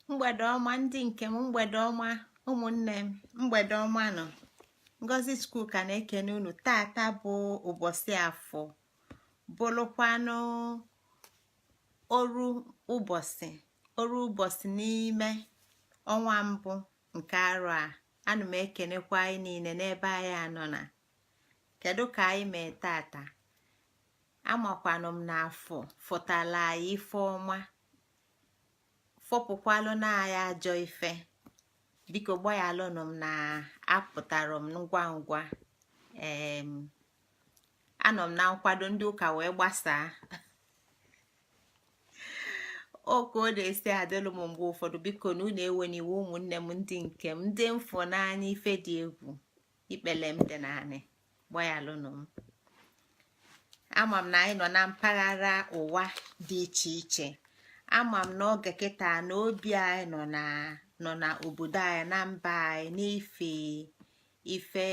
Mgbede ọma ndị nke m, mgbede ọma ụmụnne m, mgbede ọma nọ. Ngozi Chukwuka na-ekene unu. Tata bụ ụbọchị afọ, bụrụkwanụ oru ụbọchị n'ime ọnwa mbụ nke arọ a. Ana m ekenekwa anyị niile n'ebe anyị anọ na. Kedu ka anyị mee tata? Amakwanụ m na afọ fụtala anyị ife ọma, fọpụkwalụ na ya ajọ ife. Biko gbayalụnụ m na apụtara m ngwa ngwa. Anọ m na nkwado ndị ụka wee gbasaa oke ọ na-esi adịlụ m mgbe ụfọdụ. Biko na unu eweniwe ụmụnne m ndị nke m, ndị mfụ n'anya ife dị egwu, ikpele m dị naanị. Gbayalụnụ m. Ama m na anyị nọ na mpaghara ụwa dị iche iche. Ama m n'oge kịta na obi anyị nọ na obodo anyị, na mba anyị, n'ife ife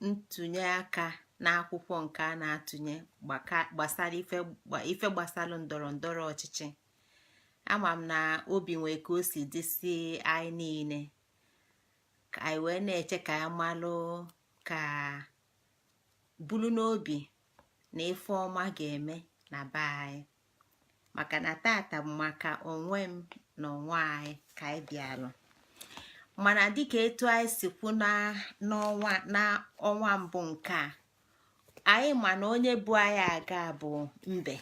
ntụnye aka n'akwụkwọ nke a na-atụnye gbasara ife gbasara ndọrọ ndọrọ ọchịchị. Ama m na obi nwee ka o si dịsi anyị niile, ka anyị wee na-eche ka anyị malụ, ka bulu n'obi na ife ọma ga-eme na be anyị. Maka na tata bụ maka onwe m na onwe anyị ka anyị bịalụ. Mana dịka etu anyị si kwu n'ọnwa mbụ nke a, anyị ma na onye bụ anyị aga bụ mbe.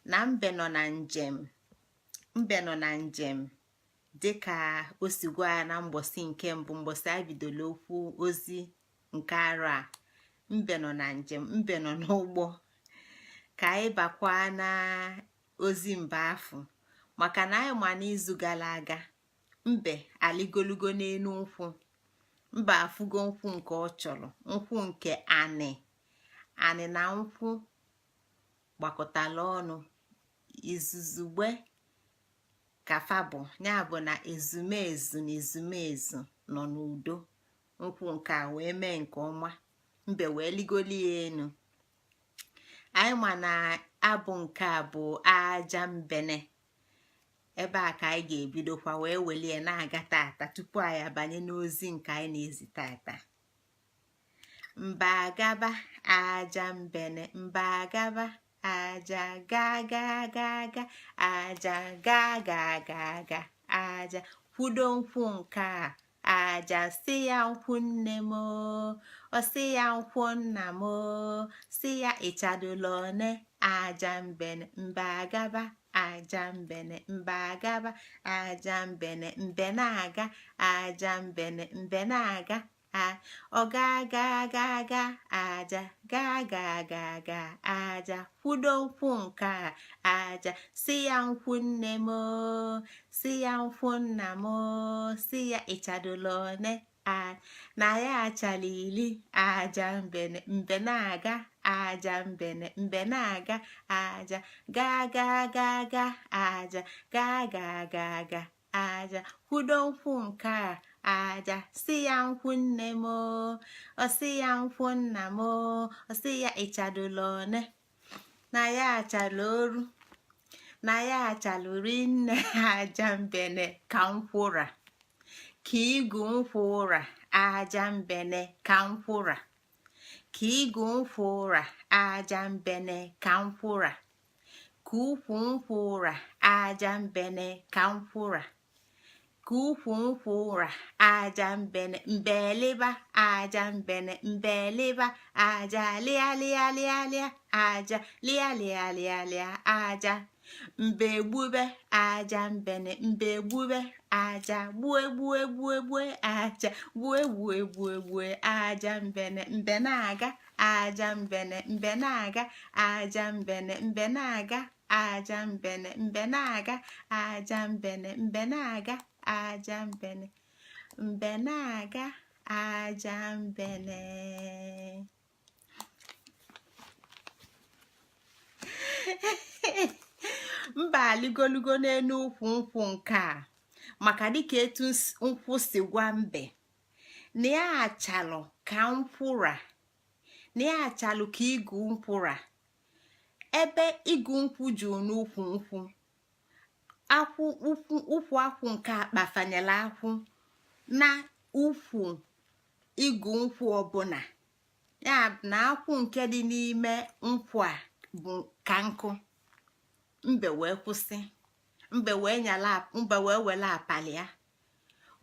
Na mbe nọ na njem dịka o si gwa ya na mgbọsị nke mbụ, mgbọsị anyị bidoro okwu ozi nke arọ a. Mbe nọ na njem, mbe nọ n'ụgbọ. Ka anyị bakwa na ozi mba afọ, maka na anyị ma n'izu gara aga mbe aligolugo n'elu nkwụ. Mba afụgo nkwụ nke ọ chọrọ, nkwụ nke anị na nkwụ gbakọtala ọnụ. Izuzugbe kafa bụ ya bụ na ezumezu na ezumezu nọ n'udo. Nkwụ nke a wee mee nke ọma, mbe wee ligoli ya enu. Anyị ma na abụ nke a bụ aja mbene. Ebe a ka anyị ga-ebidokwa wee welie na-aga tata, tupu anyị abanye n'ozi nke anyị na-ezi tata. Mbagaba aja mbene, mbagaba aja ga ga ga ga, aja ga ga ga ga, aja kwudo nkwụ nke a. Aja si ya nkwụ nne m, ọ si ya nkwụ nna m, si ya ịchadola one. Aja mbene mbagaba aja mbene, mbagaba aja mbene, mbe na-aga. Aja mbene mbe na-aga. Ọ ga ga ga ga, aja ga ga ga ga, aja kwudo nkwụ nke a. Aja si ya nkwụ nne m, si ya nkwụ nna m, si ya ịchadola one. Na ya achala iri. Aja mbene mbe na-aga. Aja mbene mbe na-aga. Aja ga ga ga ga, aja ga ga ga ga, aja kwudo nkwụ nke a. Aja si ya nkwụ nne m, ọ si ya nkwụ nna m, ọ si ya ịchadola one. Na ya achala oru, na ya achala rinne. Aja mbene ka nkwụra, ka igu nkwụ ụra. Aja mbene ka nkwụra, ka igu nkwụ ụra. Aja mbene ka nkwụra, ka ukwu nkwụ ụra. Aja mbene ka nkwụra, ka ukwu nkwụ ụra. Aja mbene mbeliba. Aja mbene mbeliba. Aja lia lia lia lia, aja lia lia lia lia. Aja mbegbube. Aja mbene mbegbube. Aja gbue gbue gbue gbue. Aja gbue gbue gbue gbue. Aja mbene mbe na-aga. Aja mbene mbe na-aga. Aja mbene mbe na-aga. Aja mbene mbe na-aga. Aja mbene mbe na-aga. Aja mbene mbe na-aga. Aja mbene. Mba aligolugo n'elu ukwu nkwụ nke a, maka dịka etu nkwụ si gwa mbe na ya achalụ ka nkwụra, na ya achalụ ka igu nkwụra. Ebe igu nkwụ ju n'ukwu nkwụ, akwụ ukwu akwụ nke akpafanyela akwụ na ukwu igu nkwụ ọbụla, ya na akwụ nke dị n'ime nkwụ a bụ ka nkụ. Mbe wee kwụsị, mbe wee were apali ya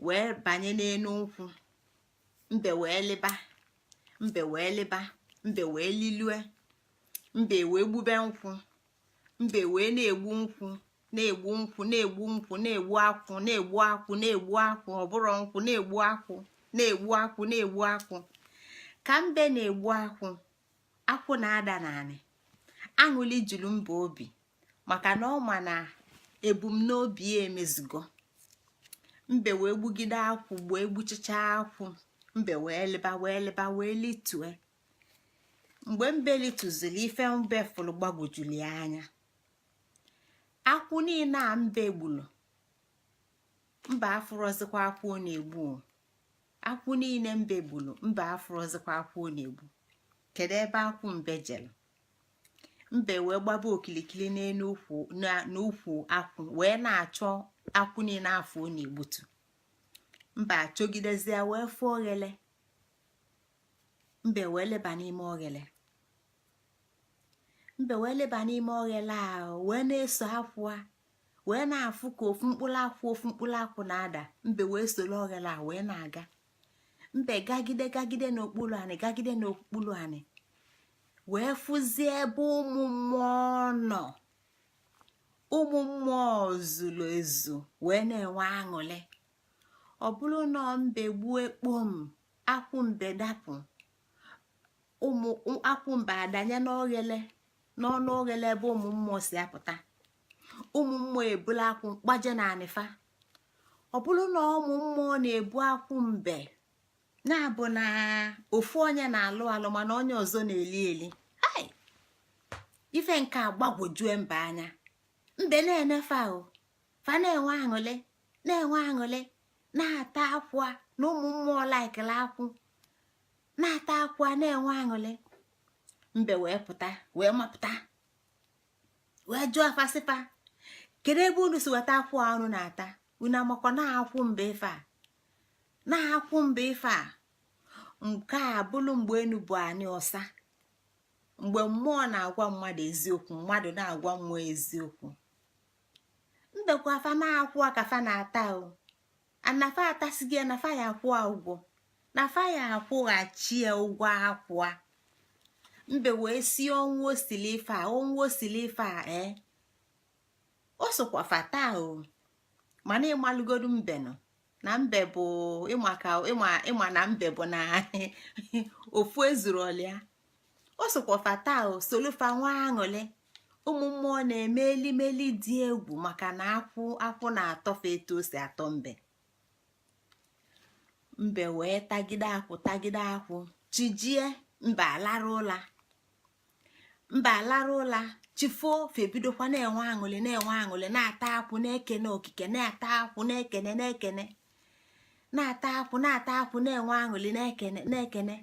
wee banye n'elu nkwụ. Mbe wee lịba, mbe wee lịba, mbe wee lilue, mbe wee gbube nkwụ. Mbe wee na-egbu nkwụ, na-egbu nkwụ, na-egbu nkwụ, na-egbu akwụ, na-egbu akwụ, na-egbu akwụ, ọbụrụ nkwụ, na-egbu akwụ, na-egbu akwụ, na-egbu akwụ. Ka mbe na-egbu akwụ, akwụ na-ada n'anị. Aṅụli juru mbe obi, maka na ọ ma na ebumnobi ya emezugo. Mbe wee gbugide akwụ, wee gbuchicha akwụ. Mbe wee lịba, wee lịba, wee litue. Mgbe mbe lituzili, ife mbe fụrụ gbagwojuli anya. Akwụ niile a mbe gburu, mbe afụrọzikwa akwụ ọ na-egbu. Akwụ niile mbe gburu, mbe afụrọzikwa akwụ ọ na-egbu. Kedu ebe akwụ mbe jere? Mbe wee gbaba okilikili n'ukwu akwụ wee na-achọ akwụ niile afọ ọ na-egbutu. Mbe achọgidezie wee fụ oghele. Mbe wee leba n'ime oghele. Mbe wee leba n'ime oghele a wee na-eso akwụ a wee na-afụ ka ofu mkpụrụ akwụ na-ada. Mbe wee soro oghele a wee na-aga. Mbe gagide n'okpuru anị, gagide n'okpuru anị, wee fụzie ebe ụmụ mmụọ nọ. Ụmụ mmụọ zuru ezu wee na-enwe aṅụrị. Ọ bụrụ na mbe gbuo kpom, akwụ mbe dapụ, akwụ mbe adanye n'ọnụ oghele ebe ụmụ mmụọ si apụta. Ụmụ mmụọ ebula akwụ gbaje n'anịfa. Ọ bụrụ na ụmụ mmụọ na-ebu akwụ mbe, na-abụ na ofu onye na-alụ alụ mana onye ọzọ na-eli eli. Ife nke agbagwojue mbe anya. Mbe na-enefe ahụ, fa na-enwe aṅụrị, na-enwe aṅụrị, na-ata akwa na ụmụ mmụọ laikila akwụ, na-ata akwa, na-enwe aṅụrị. Mbe wee pụta, wee mapụta, wee jụọ afasịfa, kedu ebe unu si weta akwụ a unu na-ata? Unu amakwa na-akwụ mbe ife a, na-akwụ mbe ife a. Nke a bụrụ mgbe enu bụ anyị ọsa, mgbe mmụọ na-agwa mmadụ eziokwu, mmadụ na-agwa mmụọ eziokwu. Mbekwa afa na-akwụ a ka fa na-ata o, anafa atasighị nafa ya akwụ a ụgwọ, nafa ya akwụghachi ya ụgwọ akwụ a. Mbe wee si ọnwụ osili ife a, ọnwụ osili ife a, o sokwa fata o, mana ịmalụgodu mbe nọ na mbe bụ ịma na mbe bụ na ofu ezuru ọlịa. O sokwa fata o, solufa nwa aṅụrị. Ụmụ mmụọ na-eme elimeli dị egwu maka na akwụ na-atọfe etu o si atọ mbe. Mbe wee tagide akwụ chijie. Mbe alara ụla. Mbe alara ụla, chifo febidokwa na-enwe aṅụrị, na-ata akwụ, na-ekene okike, na-ata akwụ, na-ekene, na-ata akwụ, na-enwe aṅụrị, na-ekene.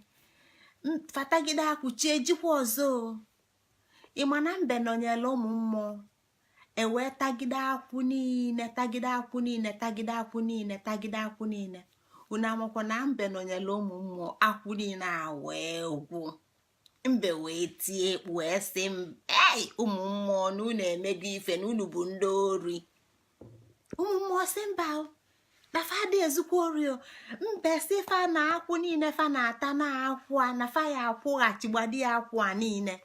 Fatagide akwụ chie jikwa ọzọ. Ịma na mbe nọnyere ụmụ mmụọ, ewee tagide akwụ niile. Unu amakwa na mbe nọnyere ụmụ mmụọ, akwụ niile a wee gwụ. Mbe wee tie ekpu wee sị, ụmụ mmụọ na unu emego ife, na unu bụ ndị ori. Ụmụ mmụọ sị mba na fa dị ezukwa ori o. Mbe si fa na akwụ niile fa na-ata na akwụ a, na fa ya akwụghachigbadi ya akwụ a niile.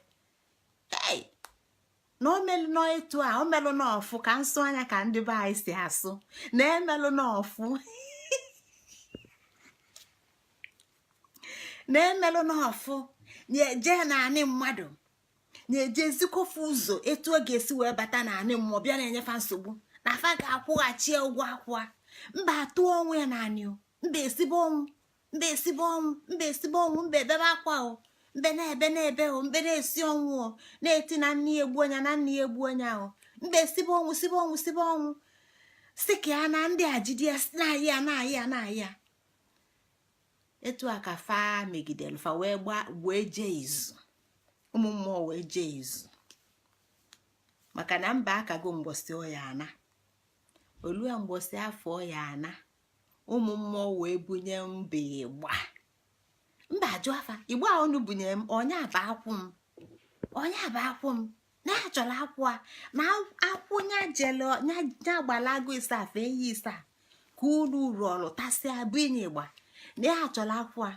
Na o melụ n'etu a, o melụ n'ọfụ ka nsụ anya ka ndị be anyị si asụ, na emelụ n'ọfụ na-emelụ n'ọfụ, na-eje naanị mmadụ, na-eje ezikofu ụzọ etu ọ ga-esi wee bata naanị mmụọ bịa na-enyefa nsogbu, na afa ga-akwụghachi ụgwọ akwụa. Mba atụọ ọnwụ ya naanị o, mba esibe ọnwụ, mba ebebe akwa o, mbe na-ebe o, mbe na-esi ọnwụ o, na-eti na nne ya egbu onye, na nne ya egbu onye ahụ. Mbe sibe ọnwụ si ka ya na ndị ajidi ya na-ayị ya. Etu a ka fa megidelu fa wee jee izu. Ụmụ mmụọ wee jee izu maka na mba akago mgbosi ọya ana. olue mgbosi afọ ya ana ụmụ mmụọ wee bunye mbe ịgba. Mba ajụ afa igba unu bunye m onye aba akwụ m na achọrọ akwụ a na akwụ nya jele nya gbalago isafe eyi isa ka unu rụọrụ tasịa bụ inye ịgba na ya achọrọ akwụ a.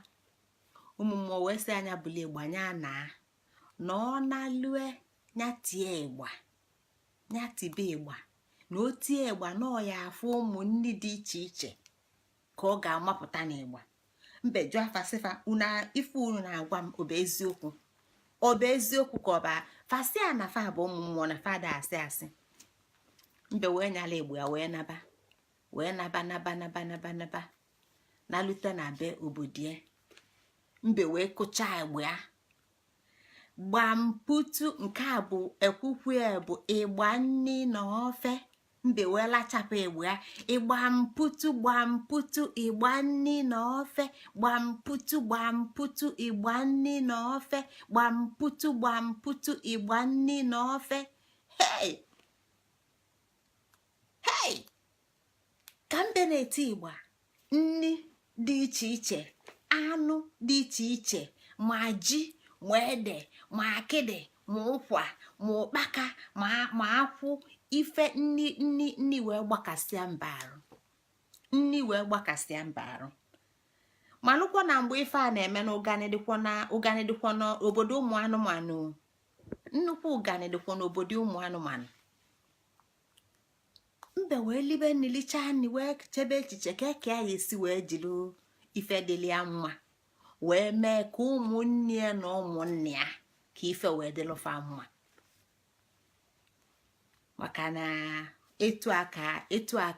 ụmụ mmụọ wee sị anya bụla ịgba nya na ọ na-alue nya tie ịgba nya tibe ịgba na o tie ịgba na ọ ya afụ ụmụ nni dị iche iche ka ọ ga-amapụta n'ịgba. Mbe jụ afa sịfa ife unu na-agwa m ọ bụ eziokwu ka ọ ba fasịa na fa bụ ụmụ mmụọ na fada asị asị. Mbe wee nyala igbo ya wee naba na lute na be obodie. Mbe wee kụchaa igbo ya gbamputu nke a bụ ekwukwu ya bụ ịgba nni na ofe. Mbe wee lachapụ igbo ya ịgbamputu ịgba nni na ofe gbamputu ịgba nni na ofe gbamputu ịgba nni na ofe. Hey ka mbe na-eti ịgba nni dị iche iche anụ dị iche iche ma ji ma ede ma akịdị ma ụkwa ma ụkpaka ma akwụ ife nni wee gbakasịa mba arụ. malụkwa na mgbe ife a na-eme na ụgani dịkwa n'obodo ụmụ anụmanụ. Nnukwu ụgani dịkwa n'obodo ụmụ anụmanụ. Mbe wee libe nnilichaa nni wee chebe echiche ka ya esi wee jiri ife dịlị ya mma wee mee ka ụmụnne ya na ụmụnne ya ka ife wee dịlụfa mma. Maka na etu aka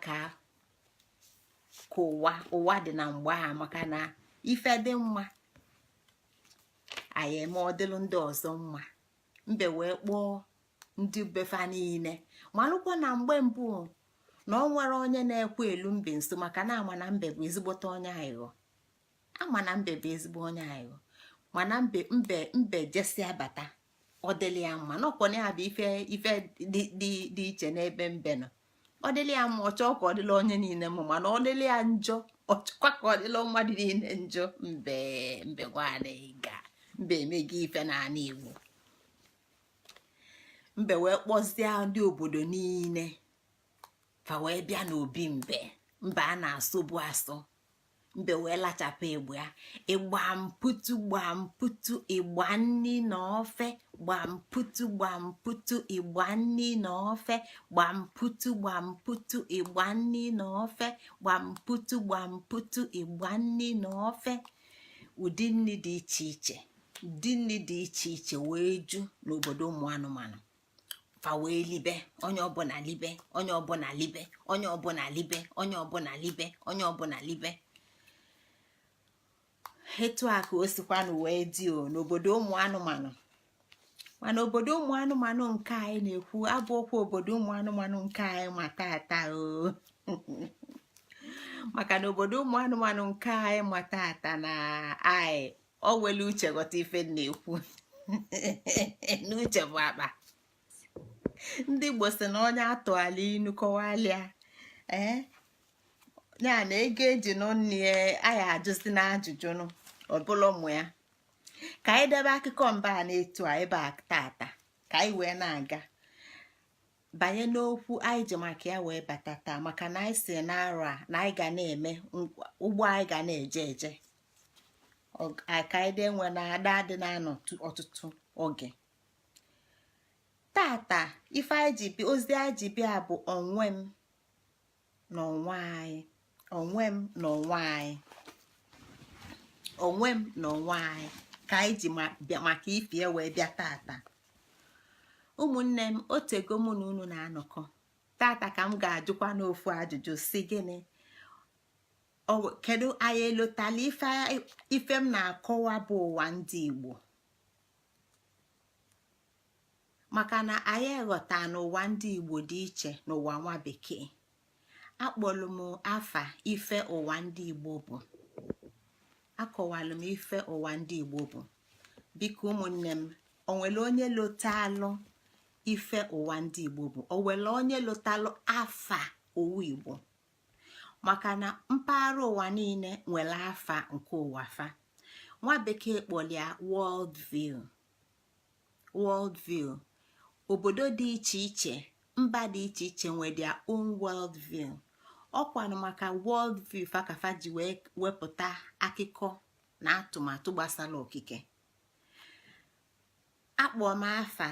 ka ụwa dị na mgbe a. Maka na ife dị mma anyị eme ọ dịlụ ndị ọzọ mma. Mbe wee kpọọ ndị befa niile malụkwa na mgbe mbụ na ọ nwere onye na-ekwe elu mbe nso maka na ama na mbe bụ ezigbote onye aghụghọ. Mana mbe jesi abata ọ dịlị ya mma n'ọkwọna ya bụ ife dị iche n'ebe mbe nọ. Ọ dịlị ya mma ọchọ ka ọ dịla onye niile mma, mana ọ dịlị ya njọ ọchọkwa ka ọ dịla mmadụ niile njọ. Mbe gwanịga mbe emego ife n'ala Igbo. Mbe wee kpọzie ndị obodo niile fa wee bịa n'obi mbe a na-asụbu asụ. Mbe wee lachapụ igbo ya ịgbamputu ịgba nni na ofe gbamputu ịgba nni na ofe gbamputu ịgba nni na ofe gbamputu ịgba nni na ofe. Ụdị nni dị iche iche wee ju n'obodo ụmụ anụmanụ. Fa wee libe onye ọbụla libe. Etu a ka o sikwanụ wee dị n'obodo ụmụ anụmanụ. Mana obodo ụmụ anụmanụ nke anyị na-ekwu abụ okwu obodo ụmụ anụmanụ nke anyị ma tata maka na obodo ụmụ anụmanụ nke anyị ma tata na anyị o wele uche ghọta ife na-ekwu n'uche bụ akpa. Ndị Igbo si na onye atụala inu kọwalịa ya na ego eji nọ nne anyị ajụzi na ajụjụ ọbụla ụmụ ya. Ka anyị debe akụkọ mba a na-etu a ebe a tata ka anyị wee na-aga banye n'okwu anyị ji maka ya wee bata taa. Maka na anyị si n'arọ a na anyị ga na-eme ụgbọ anyị ga na-eje ka anyị dị enwe na ada dị na-anọ ọtụtụ oge. Tata ife anyị ji bi ozi anyị ji bịa bụ onwem na onwe anyị ka anyị ji maka ifie wee bịa tata. Ụmụnne m otego mụ na unu na-anọkọ tata ka m ga-ajụkwa n'ofu ajụjụ si gịnị kedu anyị elotala ife m na-akọwa bụ ụwa ndị Igbo. Maka na anyị ghọta n'ụwa ndị Igbo dị iche n'ụwa nwa bekee. Akpọlụ m afa ife ụwa ndị Igbo bụ. Akọwalụ m ife ụwa ndị Igbo bụ. Biko ụmụnne m onwere onye lotalụ ife ụwa ndị Igbo bụ? Onwere onye lotalụ afa ụwa Igbo, maka na mpaghara ụwa niile nwere afa nke ụwa fa. Nwa bekee kpọrọ world view. Obodo dị iche iche, mba dị iche iche nwere their own world view. Ọkwanụ maka world view fakafa ji wee wepụta akụkọ na atụmatụ gbasara okike. Akpọ m afa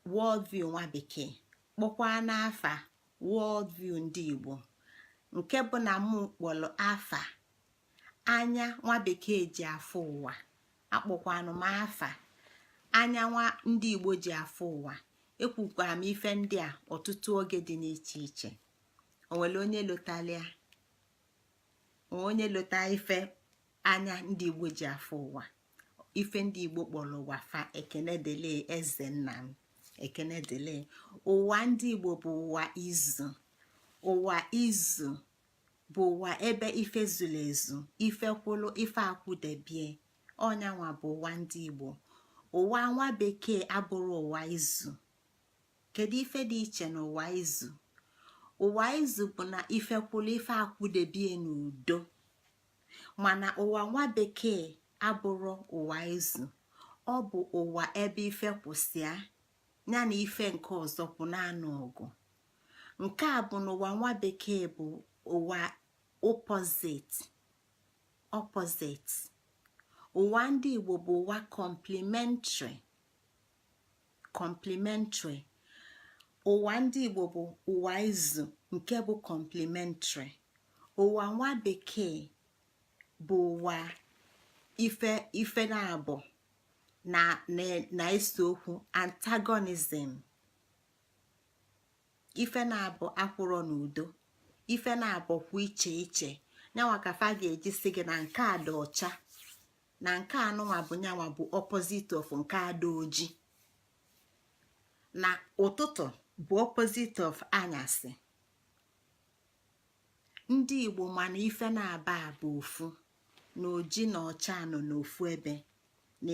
world view nwa bekee, kpọkwa n'afa world view ndị Igbo, nke bụ na mụ kpọrọ afa anya nwa bekee ji afụ ụwa. Akpọkwanụ m afa anya nwa ndị Igbo ji afụ ụwa. Ekwukwara m ife ndị a ọtụtụ oge dị n'iche iche. Onwere onye lota ife anya ndị Igbo ji afụ ụwa, ife ndị Igbo kpọrọ ụwa fa. Ekene dele eze nna m, ekene dele. Ụwa ndị Igbo bụ ụwa izu. Ụwa izu bụ ụwa ebe ife zuru ezu, ife kwụlụ, ife akwụdebie. Ọnyanwa bụ ụwa ndị Igbo. Ụwa nwa bekee abụrụ ụwa izu. Kedu ife dị iche n'ụwa izu? Ụwa izu bụ na ife kwụlụ, ife akwụdebie n'udo, mana ụwa nwa bekee abụrụ ụwa izu. Ọ bụ ụwa ebe ife kwụsịa ya na ife nke ọzọ kwụ naanị ọgụ. Nke a bụ n'ụwa nwa bekee bụ ụwa opposite. Ụwa ndị Igbo bụ ụwa complementary. Ụwa ndị Igbo bụ ụwa izu nke bụ complementary. Ụwa nwa bekee bụ ụwa ife na-abụ na-ese okwu, antagonism. Ife na-abụ akwụrọ n'udo, ife na-abụ kwa iche iche. Nyanwa ka fa ga-eji si gị na nke a dị ọcha, na nke anụnwa bụ nyanwa bụ opposite of nke a dị oji. Na ụtụtụ bụ opposite of anyasị. Ndị Igbo mana ife na-aba bụ ofu, na oji na ọcha nọ n'ofu ebe, na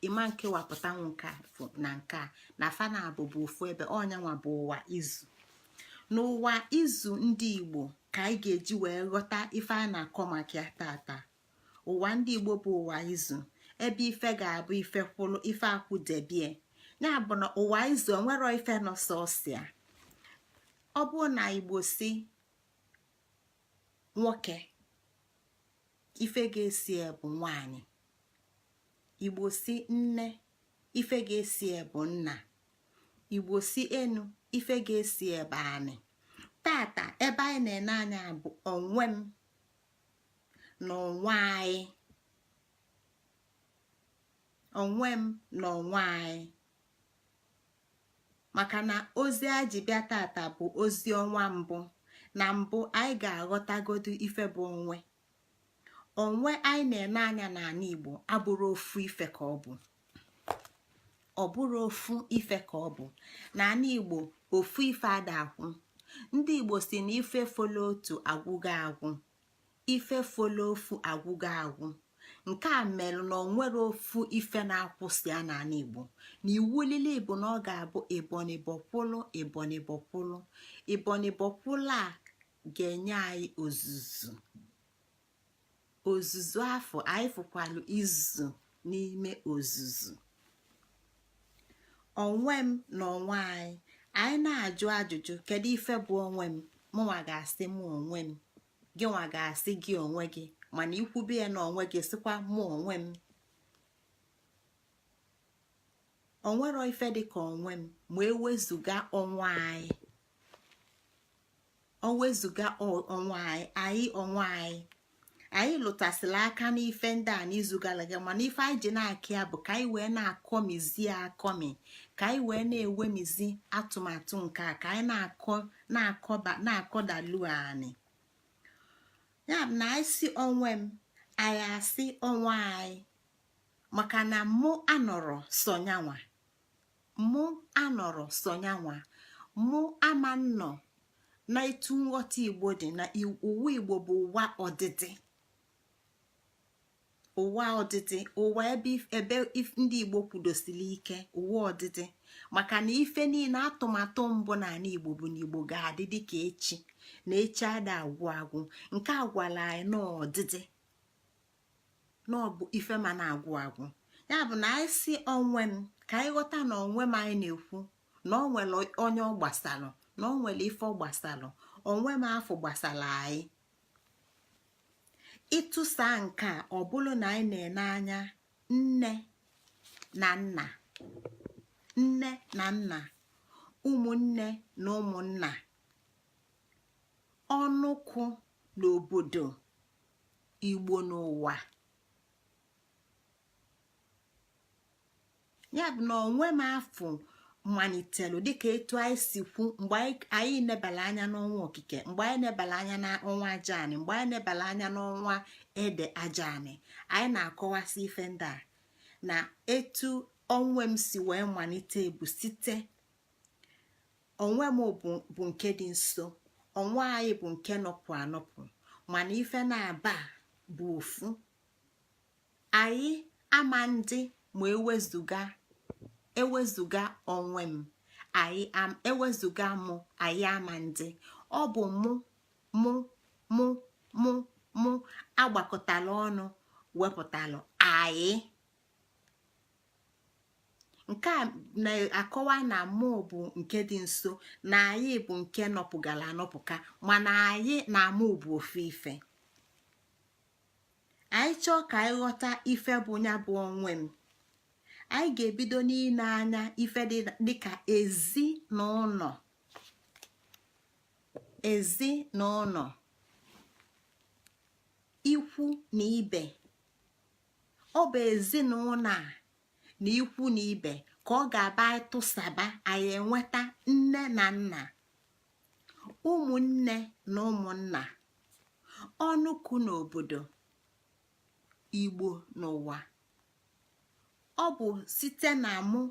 ịma nkewapụtanwu nke na nke a, na fa na-abụ bụ ofu ebe. Ọnyanwa bụ ụwa izu. N'ụwa izu ndị Igbo ka anyị ga-eji wee ghọta ife a na-akọ maka ya tata. Ụwa ndị Igbo bụ ụwa izu ebe ife ga-abụ ife kwụlụ, ife akwụdebie. Ya bụ na ụwa izu onwero ife nọ sọsịa. Ọ bụ na Igbo si nwoke, ife ga-esi bụ nwanyị. Igbo si nne, ife ga-esi bụ nna. Igbo si enu, ife ga-esi ebe anị. Tata ebe anyị na-ene anya bụ onwe m na onwe anyị. Onwe m na onwe anyị, maka na ozi a ji bịa tata bụ ozi ọnwa mbụ. Na mbụ anyị ga-aghọtagodu ife bụ onwe. Onwe anyị na-ene anya n'ala Igbo abụrụ ofu ife ka ọ bụ. Ọ bụrụ ofu ife ka ọ bụ. N'ala Igbo ofu ife ada akwụ. Ndị Igbo si na ife folo otu agwụgo agwụ, ife folo ofu agwụgo agwụ. Nke a melụ na onwere ofu ife na-akwụsị ya n'ala Igbo. Na iwu lili bụ na ọ ga-abụ Ebonyi bọkwụlụ, Ebonyi bọkwụlụ. Ebonyi bọkwụlụ a ga-enye anyị ozuzu afọ. Anyị fụkwalụ izu n'ime ozuzu. Onwe m na onwe anyị na-ajụ ajụjụ, kedu ife bụ onwe m? Mụnwa ga-asị mụ onwe m, gị nwa ga-asị gị onwe gị, mana ikwube ya na onwe gị sịkwa mụ onwe m. Onwero ife dị ka onwe m ma ewezuga onwe anyị. Owezuga onwe anyị onwe anyị lụtasịrị aka n'ife ndị a n'izu gara aga, mana ife anyị ji na-akị ya bụ ka anyị wee na-akọmizi akọmi, ka anyị wee na-ewemizi atụmatụ nke a, ka anyị na-akọdalu anyị. Ya bụ na anyị si onwe m, anyị asị onwe anyị, maka na mụ anọrọ sonyanwa, mụ ama nnọ na etu nghọta Igbo dị. Na ụwa Igbo bụ ụwa ọdịdị. ụwa ọdịdị, ụwa ebe ndị Igbo kwudosiri ike, ụwa ọdịdị, maka na ife niile atụmatụ mbụ n'ala Igbo bụ na Igbo ga-adị dịka echi na echi ada agwụ agwụ. nke agwala anyị n'ọdịdị n'ọbụ ife ma na-agwụ agwụ. Ya bụ na anyị si onwe m ka anyị ghọta na onwe m anyị na-ekwu na ọ nwere onye ọ gbasalụ, na ọ nwere ife ọ gbasalụ. onwe m afọ gbasara anyị ịtụsa nke a, ọ bụrụ na anyị na-ene anya nne na nna, nne na nna, ụmụnne na ụmụnna, ọnụkụ n'obodo, Igbo n'ụwa. ya bụ na onwe m afọ malitelu dịka etu anyị si kwu mgbe anyị nebala anya n'ọnwa okike, mgbe anyị nebala anya n'ọnwa ajaanị, mgbe anyị nebala anya n'ọnwa ede ajaanị. anyị na-akọwasị ife ndị a na etu onwe m si wee malite bụ site onwe m bụ nke dị nso, onwe anyị bụ nke nọpụ anọpụ, mana ife na-aba bụ ofu. anyị ama ndị ma ewezuga onwe m, anyị ewezuga mụ, anyị ama ndị. ọ bụ mụ agbakọtala ọnụ wepụtalụ anyị. nke a na-akọwa na mụ bụ nke dị nso na anyị bụ nke nọpụgala anọpụka, mana anyị na mụ bụ ofu ife. anyị chọọ ka anyị ghọta ife bụ ya bụ onwe m, anyị ga-ebido n'ile anya ife dịka ezinụlọ. ezinụlọ, ikwu na ibe. ọ bụ ezinụlọ a na ikwu na ibe ka ọ ga-aba anyị tụsaba, anyị enweta nne na nna, ụmụnne na ụmụnna, ọnụkụ n'obodo, Igbo n'ụwa. ọ bụ site na mụ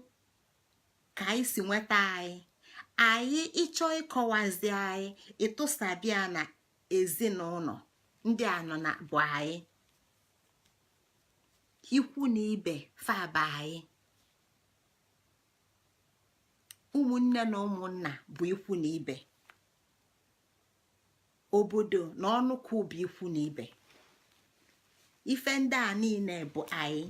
ka anyị si nweta anyị ịchọ ịkọwazi anyị ịtụsabịa na ezinụlọ ndị anọ na bụ anyị, ikwu na ibe faba anyị, ụmụnne na ụmụnna bụ ikwu na ibe, obodo na ọnụkụ bụ ikwu na ibe. ife ndị a niile bụ anyị.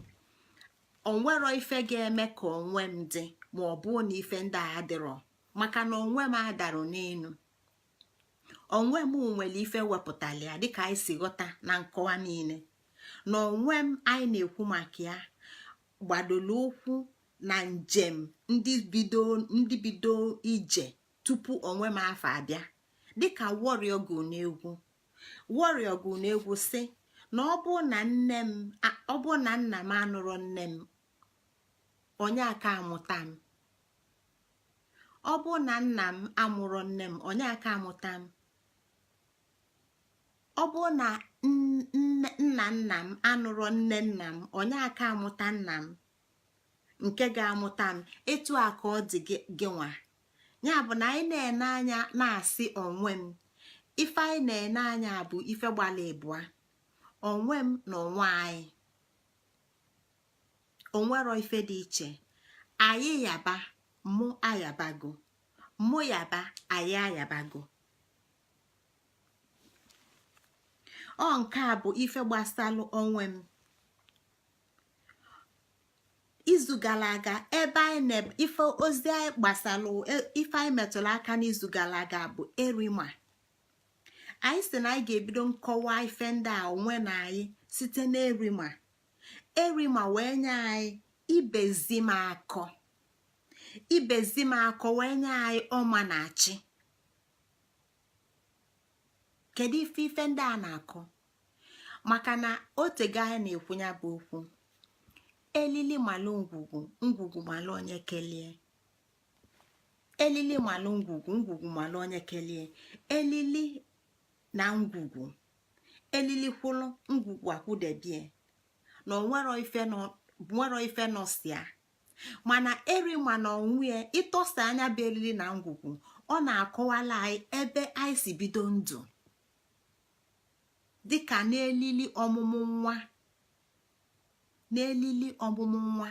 onwero ife ga-eme ka onwe m dị ma ọ bụ na ife ndị a adịrọ, maka na onwe m adarọ n'elu. onwe m nwere ife wepụtali ya dịka anyị si ghọta na nkọwa niile. na onwe m anyị na-ekwu maka ya gbadolo ụkwụ na njem ndị bido ije tupu onwe m afọ abịa, dịka warrior gụ n'egwu sị na ọ bụ na nna m anụrụ nne m, onye aka amụta m. ọ bụ na nna m amụrụ nne m, onye aka amụta m. ọ bụ na nna m anụrụ nne nna m, onye aka amụta nna m nke ga-amụta m. etu a ka ọ dị gị nwa. ya bụ na anyị na-ene anya na-asị onwe m, ife anyị na-ene anya bụ ife gbala ịbụa, onwe m na onwe anyị. onwero ife dị iche. anyị yaba, mụ ayabago, mụ yaba, anyị ayabago. ọ nke a bụ ife gbasalụ onwe m. izu gara aga ebe anyị ife ozi anyị gbasalụ ife anyị metụrụ aka n'izu gara aga bụ erima. anyị si na anyị ga-ebido nkọwa ife ndị a onwe na anyị site n'erima. erima wee nye anyị ibezimakọ wee nye anyị ọma na achị. kedu ife ndị a na-akọ? maka na otego anyị na-ekwu ya bụ okwu. elili malụ ngwugwu malụ onye kelie. elili malụ ngwugwu malụ onye kelie. elili na ngwugwu, elili kwụlụ ngwugwu akwụdebie na onwero ife nọsịa. mana erima na onwe ịtọsa anya bụ elili na ngwugwu, ọ na-akọwala anyị ebe anyị si bido ndụ, dịka n'elili ọmụmụ nwa. n'elili ọmụmụ nwa.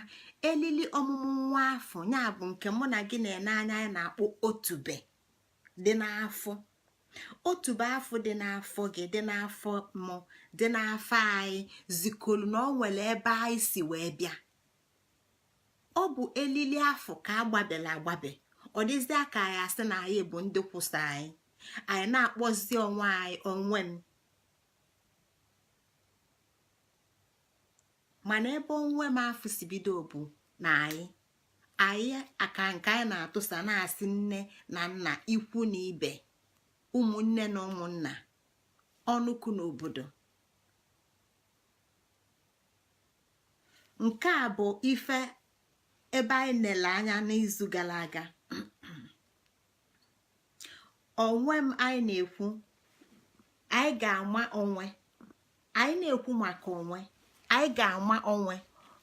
Elili ọmụmụ nwa afọ ya bụ nke mụ na gị na-ene anya ya na-akpọ otube dị n'afọ. Otube afọ dị n'afọ gị, dị n'afọ mụ, dị n'afọ anyị zikolu na ọ nwere ebe anyị si wee bịa. Ọ bụ elili afọ ka agbabela agbabe. Ọ dịzịa ka anyị asị na anyị bụ ndị kwụsa anyị na-akpọzi onwe anyị onwe m. Mana ebe onwe m afọ si bido bụ na anyị aka nke anyị na-atụsa na-asị nne na nna, ikwu na ibe, ụmụnne na ụmụnna, ọnụkụ n'obodo. Nke a bụ ife ebe anyị nele anya n'izu gara aga. Onwe m anyị na-ekwu, anyị ga-ama onwe. Anyị na-ekwu maka onwe, anyị ga-ama onwe,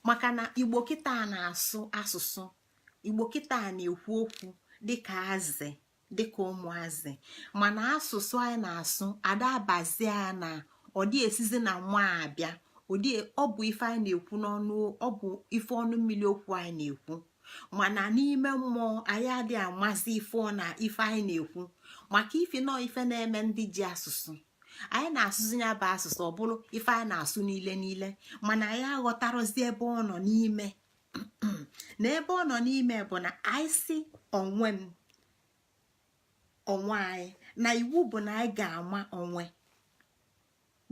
maka na Igbo kịta na-asụ asụsụ. Igbo kịta na-ekwu okwu dịka azị, dịka ụmụazị, mana asụsụ anyị na-asụ ada abazie na ọ dị esizi na nwa abịa. Ọ bụ ife anyị na-ekwu n'ọnụ, ọ bụ ife ọnụ mmiri okwu anyị na-ekwu, mana n'ime mmụọ anyị adịghị amazi ife ọ na ife anyị na-ekwu, maka ife nọ ife na-eme ndị ji asụsụ. Anyị na-asụzi ya bụ asụsụ, ọ bụrụ ife anyị na-asụ niile, mana anyị aghọtarozi ebe ọ nọ n'ime. Na ebe ọ nọ n'ime bụ na anyị si onwe m, onwe anyị, na iwu bụ na anyị ga-ama onwe.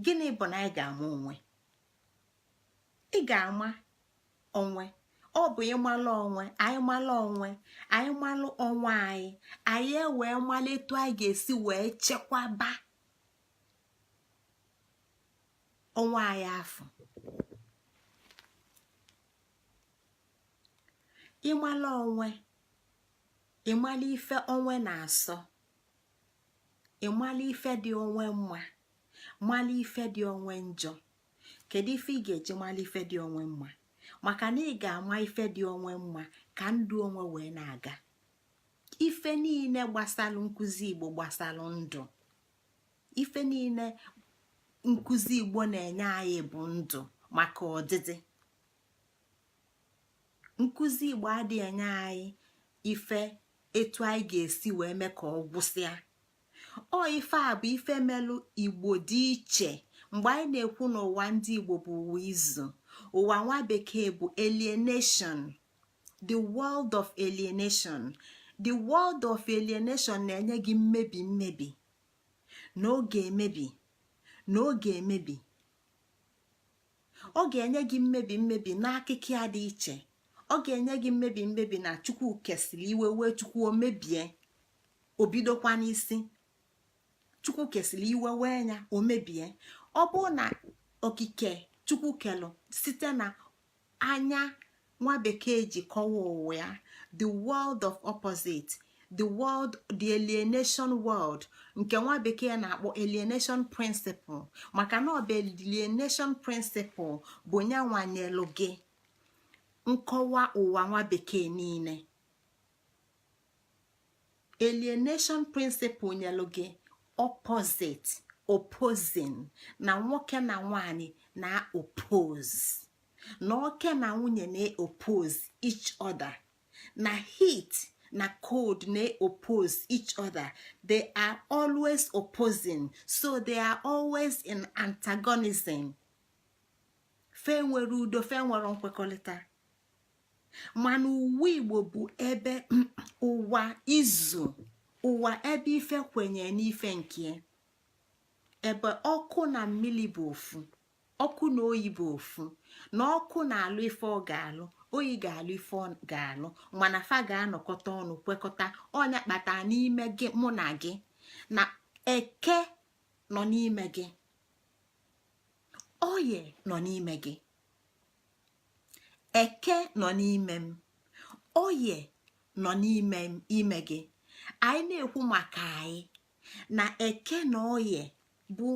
Gịnị bụ na anyị ga-ama onwe? Ị ga-ama onwe, ọ bụ ịmalụ onwe. Anyị malụ onwe, anyị malụ onwe anyị ewee malụ etu anyị ga-esi wee chekwaba onwe anyị afọ. Ịmalụ onwe, ịmalụ ife onwe na-asọ, ịmalụ ife dị onwe mma, malụ ife dị onwe njọ. Kedu ife ị ga-eji malụ ife dị onwe mma? Maka na ị ga-ama ife dị onwe mma ka ndụ onwe wee na-aga. Ife niile gbasalụ nkụzi Igbo gbasalụ ndụ. Ife niile nkụzi Igbo na-enye anyị bụ ndụ maka ọdịdị. Nkụzi Igbo adịghị enye anyị ife etu anyị ga-esi wee mee ka ọ gwụsịa. Ọ ife a bụ ife melụ Igbo dị iche. Mgbe anyị na-ekwu n'ụwa ndị Igbo bụ ụwa izu, ụwa nwa bekee bụ alienation, the world of alienation. The world of alienation na-enye gị mmebi na oge emebi na oge emebi. Ọ ga-enye gị mmebi n'akụkụ ya dị iche. Ọ ga-enye gị mmebi na Chukwu kesịrị iwe wee Chukwu o mebie, o bidokwa n'isi. Chukwu kesịrị iwe wee nya o mebie. Ọ bụ na okike Chukwu kelụ site na anya nwa bekee ji kọwaa ụwa ya, the world of opposite, the alienation world, nke nwa bekee na-akpọ alienation principle. Maka na ọ bụ alienation principle bụ nya nwanyelụ gị nkọwa ụwa nwa bekee niile. Alienation principle nyelụ gị opposite, opposing, na nwoke na nwanyị na oppose, na oke na nwunye na oppose each other, na heat na cold na oppose each other. They are always opposing, so they are always in antagonism. Fe nwere udo, fe nwere nkwekọrịta. Mana ụwa Igbo bụ ebe ụwa izu, ụwa ebe ife kwenye n'ife nke, ebe ọkụ na mmiri bụ ofu, ọkụ na oyi bụ ofu, na ọkụ na-alụ ife ọ ga-alụ, oyi ga-alụ ife ọ ga-alụ, mana fa ga-anọkọta ọnụ kwekọta. Ọnya kpata n'ime gị, mụ na gị, na eke nọ n'ime gị, oye nọ n'ime gị, eke nọ n'ime m, oye nọ n'ime m, ime gị. Anyị na-ekwu maka anyị na eke na oye bụ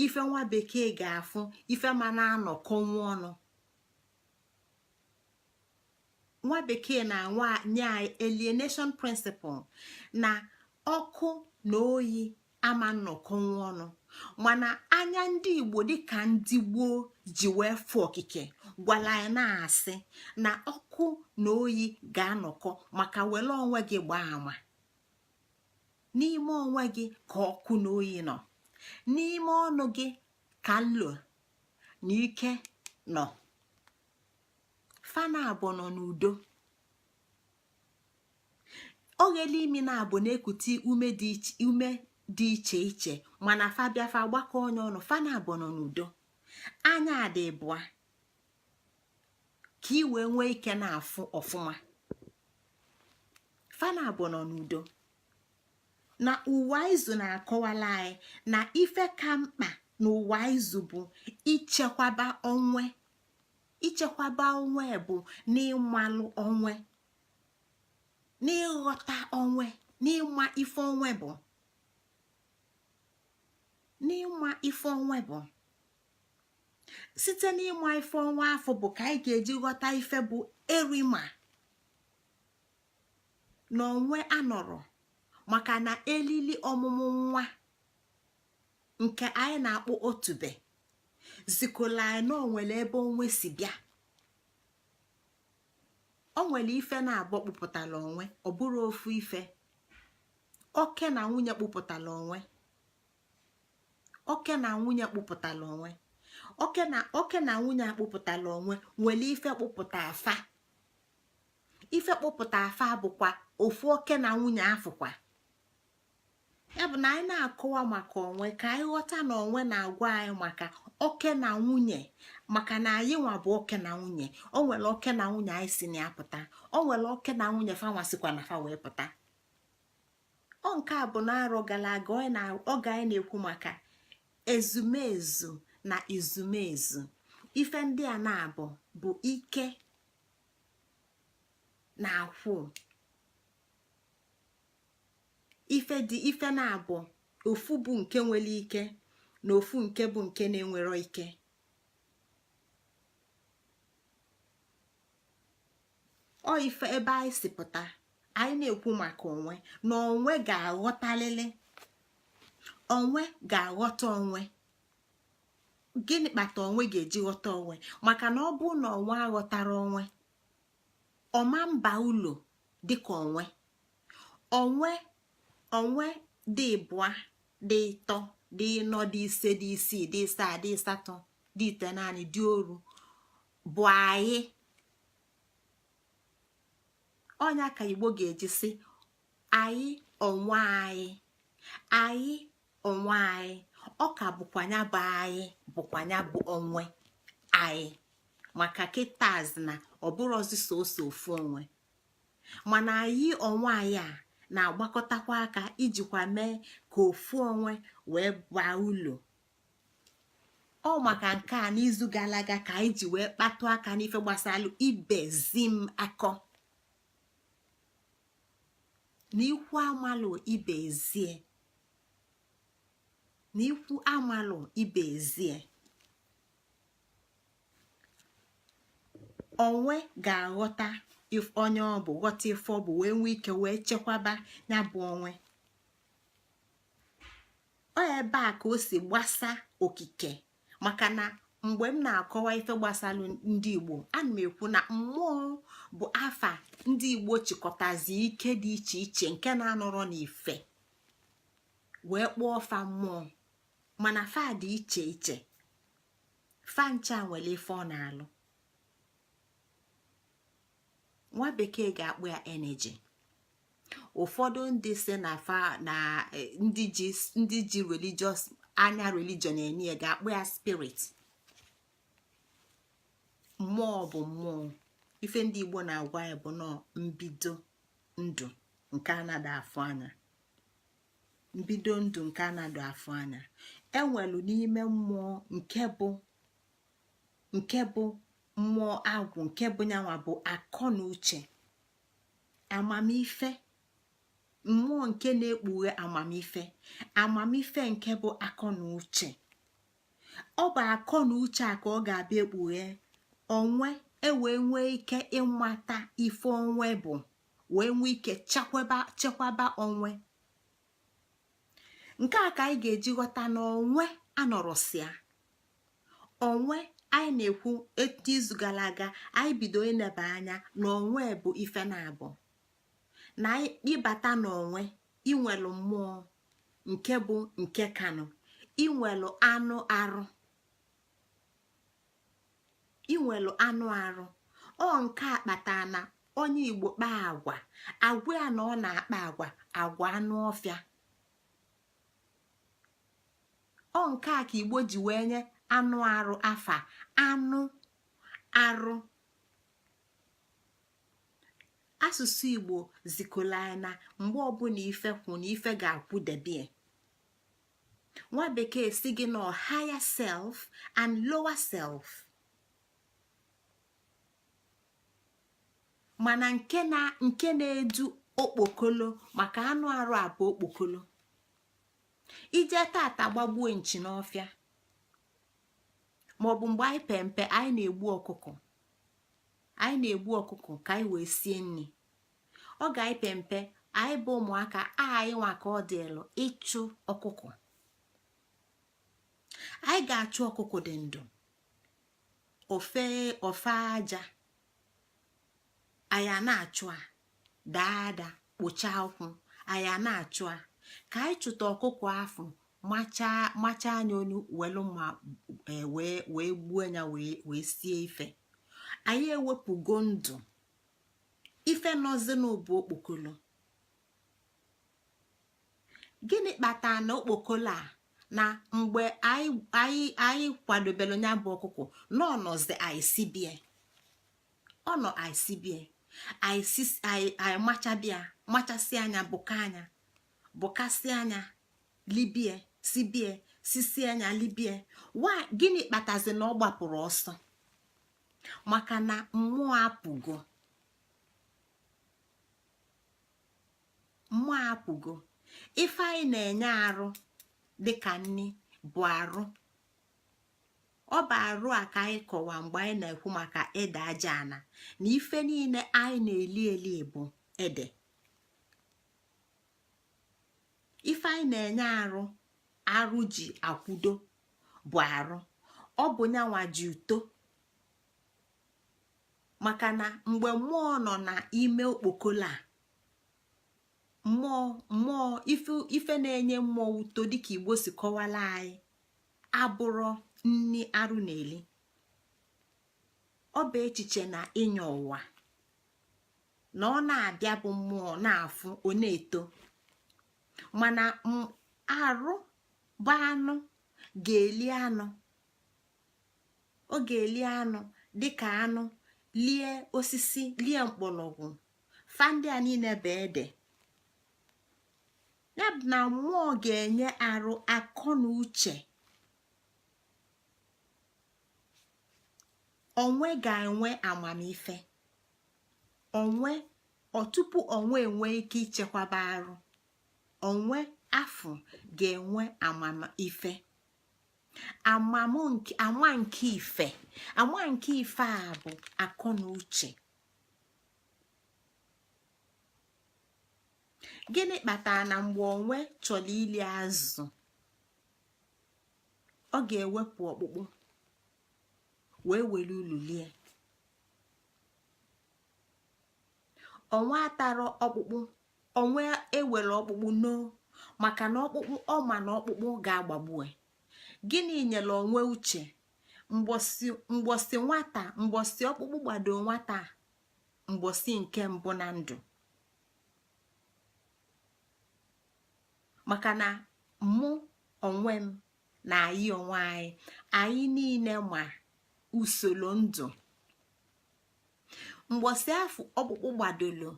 ife nwa bekee ga-afụ ife ma na-anọkọ nwa ọnụ. Nwa bekee na-nye anyị alienation principle, na ọkụ na oyi ama nnọkọnwu ọnụ. Mana anya ndị Igbo dịka ndị gboo ji wee fụ okike gwala ya na-asị na ọkụ na oyi ga-anọkọ, maka were onwe gị gbaa ama. N'ime onwe gị ka ọkụ na oyi nọ, n'ime ọnụ gị ka nlo na ike nọ. Fana abụọ nọ n'udo. Oghele imi na abụ na-ekute ume dị iche iche, mana fabiafa gbakọ onye ọnụ. Fana abụọ nọ n'udo. Anya adị bụa ka ị wee nwee ike na-afụ ọfụma. Fana abụọ nọ n'udo. Na ụwa izu na-akọwala anyị na ife ka mkpa n'ụwa izu bụ ichekwaba onwe. Ichekwaba onwe bụ n'ịmalụ onwe, n'ịghọta onwe, n'ịma ife onwe bụ, n'ịma ife onwe bụ. Site n'ịma ife onwe afọ bụ ka anyị ga-eji ghọta ife bụ erima na onwe anọrọ. Maka na elili ọmụmụ nwa nke anyị na-akpọ otube zikola anyị na onwere ebe onwe si bịa. O nwere ife na-abọ kpụpụtala onwe, ọ bụrụ ofu ife. Oke na nwunye kpụpụtala onwe. Oke na nwunye kpụpụtala onwe. Oke na nwunye akpụpụtala onwe nwere ife kpụpụta afa. Ife kpụpụta afa bụkwa ofu oke na nwunye afụkwa. Ya bụ na anyị na-akọwa maka onwe ka anyị ghọta na onwe na-agwa anyị maka oke na nwunye, maka na anyị nwa bụ oke na nwunye. O nwere oke na nwunye anyị si na ya pụta, o nwere oke na nwunye fa nwasikwa na fa wee pụta. Ọ nke a bụ na arọ gara aga oge anyị na-ekwu maka ezumezu na izumezu. Ife ndị a na-abụ bụ ike na akwụ. Ife na-abụ ofu bụ nke nwere ike na ofu nke bụ nke na-enwero ike. Ọ ife ebe anyị si pụta, anyị na-ekwu maka onwe na onwe ga-aghọtalịlị. Onwe ga-aghọta onwe. Gịnị kpata onwe ga-eji ghọta onwe? Maka na ọ bụ na onwe aghọtara onwe, ọma mba ụlọ dịka onwe. Onwe dị ịbụa, dị ịtọ, dị ịnọ, dị ise, dị isii, dị ịsaa, dị ịsatọ, dị itenaanị, dị oru bụ anyị. Ọnya ka Igbo ga-eji sị anyị onwe anyị, anyị onwe anyị. Ọ ka bụkwanya bụ anyị, bụkwanya bụ onwe anyị. Maka kịtaz na ọ bụrụzi sọsọ ofu onwe, mana anyị onwe anyị a na-agbakọtakwa aka ijikwa mee ka ofu onwe wee baa ụlọ. Ọ maka nke a n'izu gara aga ka anyị ji wee kpatụ aka n'ife gbasalụ ibezi m akọ. N'ikwu amalụ ibe ezie, n'ikwu amalụ ibe ezie. Onwe ga-aghọta onye ọ bụ, ghọta ife ọ bụ, wee nwee ike wee chekwaba ya bụ onwe. Ọ ebe a ka o si gbasa okike. Maka na mgbe m na-akọwa ife gbasalụ ndị Igbo, ana m ekwu na mmụọ bụ afa ndị Igbo chịkọtazi ike dị iche iche nke na-anọrọ n'ife wee kpọọ fa mmụọ. Mana fa dị iche iche, fa ncha nwere ife ọ na-alụ. Nwa bekee ga-akpụ ya energy. Ụfọdụ ndị si na fa na ndị ji religious anya religion enye ga-akpụ ya spirit. Mmụọ bụ mmụọ. Ife ndị Igbo na-agwa ya bụ nọ mbido ndụ nke anadụ afọ anya. Mbido ndụ nke anadụ afọ anya. Enwelu n'ime mmụọ nke bụ mmụọ agwụ, nke bụ nyanwa bụ akọ na uche, amamife. Mmụọ nke na-ekpughe amamife nke bụ akọ na uche. Ọ bụ akọ na uche a ka ọ ga-abịa ekpughe onwe, wee nwee ike ịmata ife onwe bụ, wee nwee ike chekwaba onwe. nke a ka anyị ga-eji ghọta na onwe anọrọsịa. Onwe anyị na-ekwu etu izu gara aga anyị bido ineba anya na onwe bụ ife na-abụ na ịbata n'onwe inwelu mmụọ nke bụ nke kanụ, inwelu anụ arụ, inwelu anụ arụ. Ọ nke a kpatara na onye Igbo kpaa agwa ya na ọ na-akpa agwa anụ ọfịa. Ọ nke a ka Igbo ji wee nye anụ arụ afa anụ arụ. Asụsụ Igbo zikola na mgbe ọbụla ife kwụ na ife ga-akwụdebe. Nwa bekee si gị na higher self and lower self. Mana nke na-edu okpokolo, maka anụ arụ abụ okpokolo. Ije tata gbagbuo nchi n'ọfịa maọbụ mgbe anyị pempe anyị na-egbu ọkụkọ ka anyị wee sie nri. Ọ ga-anyị pempe anyị bụ ụmụaka anyị nwa ka ọ dịlụ ịchụ ọkụkọ. Anyị ga-achụ ọkụkọ dị ndụ ofe aja, anyị na-achụ a daada kpochaa ụkwụ, anyị na-achụ a ka anyị chụta ọkụkọ afọ macha anya onu welu ma wee gbuo ya wee sie ife. Anyị ewepụgo ndụ ife nọzi n'ụbụ okpokolo. Gịnị kpatara na okpokolo a na mgbe anyị kwadobelu ya bụ ọkụkọ na ọnọzi aisibie, ọ nọ aisibie, anyị machabịa machasị anya bụkasị anya libie sibie sisi anya libie. Gịnị kpatazi na ọ gbapụrụ ọsọ? Maka na mmụọ apụgo. Ife anyị na-enye arụ dịka nni bụ arụ. Ọ bụ arụ a ka anyị kọwa mgbe anyị na-ekwu maka ede aja ana na ife niile anyị na-eli bụ ede. Ife anyị na-enye arụ ji akwudo bụ arụ. Ọ bụ nyanwa ji uto. Maka na mgbe mmụọ nọ n'ime okpokolo a, mmụọ ife na-enye mmụọ uto dịka Igbo si kọwala anyị abụrụ nni arụ na-eli. Ọ bụ echiche na ịnya ụwa na ọ na-abịa bụ mmụọ na-afụ ọ na-eto. Mana arụ bụ anụ ga-eli anụ. Ọ ga-eli anụ dịka anụ lie osisi lie mkpọrọgwụ fa ndị a niile bụ ede. Ya bụ na mmụọ ga-enye arụ akọ na uche. Onwe ga-enwe amamife. Tupu onwe enwe ike ichekwaba arụ, onwe afọ ga-enwe amamife. Ama nke ife a bụ akọ na uche. Gịnị kpatara na mgbe onwe chọrọ ili azụ, ọ ga-ewepụ ọkpụkpụ wee were ulu lie? Onwe atara ọkpụkpụ, onwe ewere ọkpụkpụ maka na ọkpụkpụ ọma na ọkpụkpụ ga-agbagbu. Gịnị nyere onwe uche? Mgbosi nwata, mgbosi ọkpụkpụ gbado nwata, mgbosi nke mbụ na ndụ. Maka na mụ onwe m na anyị onwe anyị niile ma usoro ndụ. Mgbosi afọ ọkpụkpụ gbadolo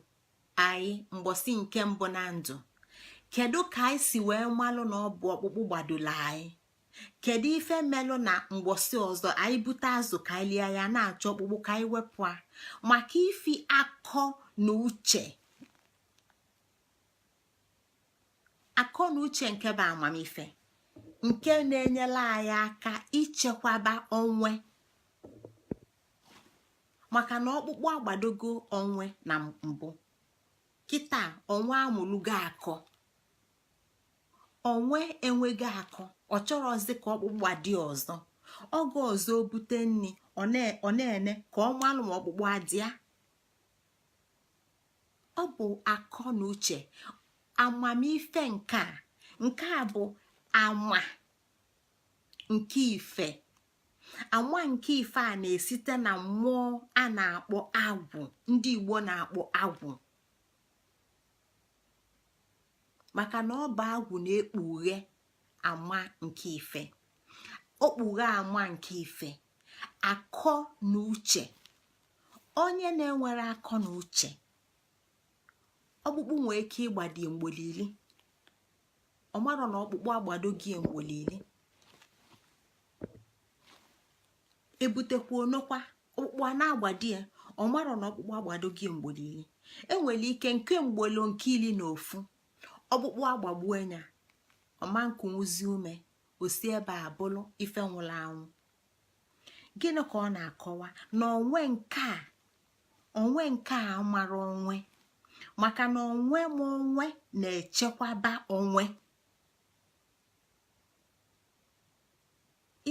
anyị mgbosi nke mbụ na ndụ, kedu ka anyị si wee malụ na ọ bụ ọkpụkpụ gbadolo anyị? Kedu ife melụ na mgbosi ọzọ anyị bute azụ ka anyị lie ya na-achọ ọkpụkpụ ka anyị wepụ a? Maka ifi akọ na uche. Akọ na uche nke bụ amamife nke na-enyela anyị aka ichekwaba onwe. Maka na ọkpụkpụ agbadogo onwe na mbụ, kịta onwe amụlugo akọ. onwe enweghị akọ, ọ chọrọzi ka ọkpụkpụ adị ọzọ. Oge ọzọ o bute nri ọ na-ene ka ọ malụ ma ọkpụkpụ adịa. Ọ bụ akọ na uche, amamife nke a bụ ama nke ife. Ama nke ife a na-esite na mmụọ a na-akpọ agwụ, ndị Igbo na-akpọ agwụ, maka na ọ bụ agwụ na-ekpughe ama nke ife. Okpughe ama nke ife, akọ na uche. Onye na-enwere akọ na uche, ọkpụkpụ nwee ike ịgbadi mgbolili, ọ marọ na ọkpụkpụ agbado gị mgbolili. Ebutekwa onokwa ọkpụkpụ a na-agbadi ya, ọ marọ na ọkpụkpụ agbado gị mgbolili. Enwere ike nke mgbolo nke 11 ọkpụkpụ agbagbuo nya, ọma nkunwuzi ume, osi ebe a bụrụ ife nwụrụ anwụ. Gịnị ka ọ na-akọwa? Na onwe nke a mara onwe, maka na onwe ma onwe na-echekwaba onwe.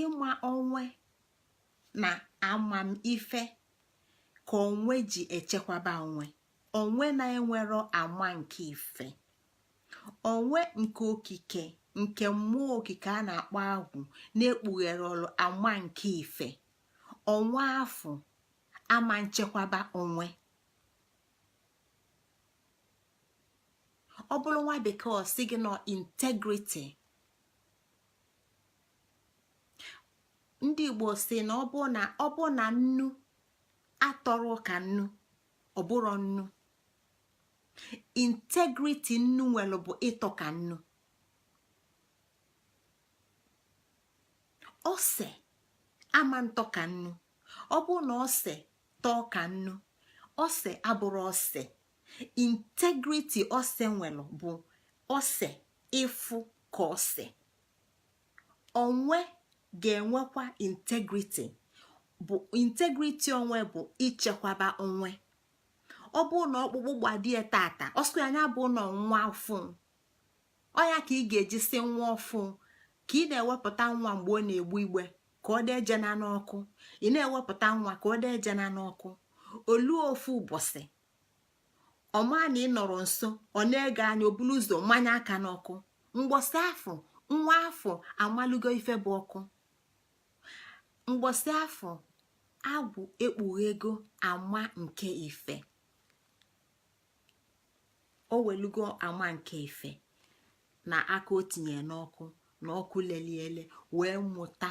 Ịma onwe na amamife ka onwe ji echekwaba onwe. Onwe na-enwero ama nke ife, onwe nke okike, nke mmụọ okike a na-akpọ agwụ na-ekpughere ọrụ ama nke ife. Onwe afọ ama nchekwaba onwe. Ọ bụrụ nwa bekee ọ sị gị nọ integrity. Ndị Igbo sị na ọ bụ na nnu atọrọ ka nnu, ọ bụrụ nnu. Integrity nnu nwere bụ ịtọ ka nnu. Ose ama ntọ ka nnu. Ọ bụ na ose tọọ ka nnu, ose abụrụ ose. Integrity ose nwere bụ ose ịfụ ka ose. Onwe ga-enwekwa integrity, bụ integrity onwe bụ ichekwaba onwe. Ọ bụ na ọkpụkpụ gbadie tata, ọsụ anya bụ na nwa afụ, ọ ya ka ị ga-eji si nwa ọfụ ka ị na-ewepụta nwa mgbe ọ na-egbu igbe ka ọ dee jena n'ọkụ. Ị na-ewepụta nwa ka ọ dee jena n'ọkụ. Olu ofu ụbọchị ọma na ị nọrọ nso, ọ na-ege anya obulu ụzọ mmanya aka n'ọkụ. Mgbọsị afọ nwa afọ amalụgo ife bụ ọkụ. Mgbọsị afọ agwụ ekpughego ama nke ife. O welugo ama nke ife na aka o tinye n'ọkụ, na ọkụ leliele, wee mụta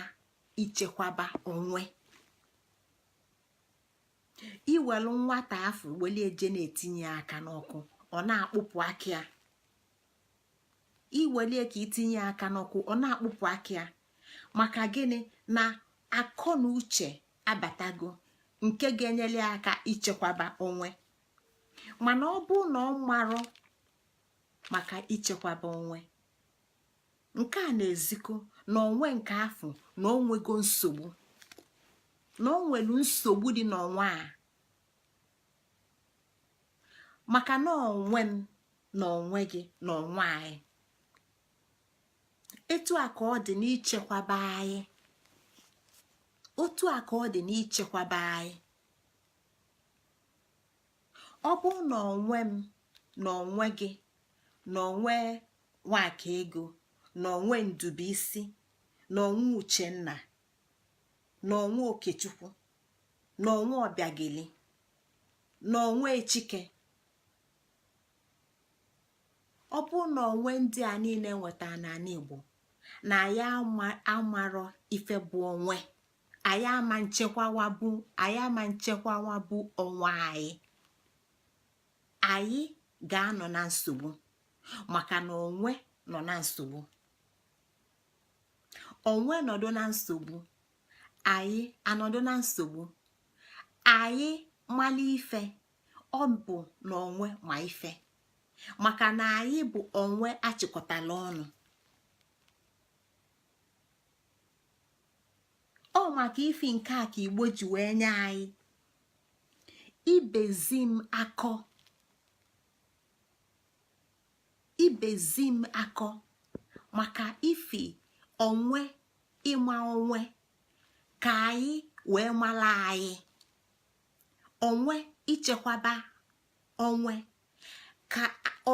ichekwaba onwe. Iwelu nwata afọ weli eje na-etinye aka n'ọkụ, ọ na-akpụpụ aka ya. Iwelie ka itinye aka n'ọkụ, ọ na-akpụpụ aka ya. Maka gịnị? Na akọ na uche abatago nke ga-enyere aka ichekwaba onwe. Mana ọ bụ na ọ marọ maka ichekwaba onwe, nke a na-ezikọ na onwe nke afọ na onwego nsogbu, na o nwelu nsogbu dị n'onwe a. Maka na onwe m na onwe gị na onwe anyị, etu a ka ọ dị n'ichekwaba anyị. Otu a ka ọ dị n'ichekwaba anyị. Ọ bụ na onwe m na onwe gị na onwe nwaka ego na onwe Ndubuisi na onwe Uchenna na onwe Okechukwu na onwe Ọbịageli na onwe Echike. Ọ bụ na onwe ndị a niile nweta n'ala Igbo na anyị amarọ ife bụ onwe, anyị ama nchekwawa bụ onwe anyị, anyị ga-anọ na nsogbu. Maka na onwe nọ na nsogbu. Onwe nọdụ na nsogbu, anyị anọdụ na nsogbu. Anyị mali ife, ọ bụ na onwe ma ife. Maka na anyị bụ onwe achịkọtala ọnụ. Ọ maka ife nke a ka Igbo ji wee nye anyị ibezi m akọ. Ibezi m akọ maka ifi onwe ịma onwe ka anyị wee mara anyị, onwe ichekwaba onwe ka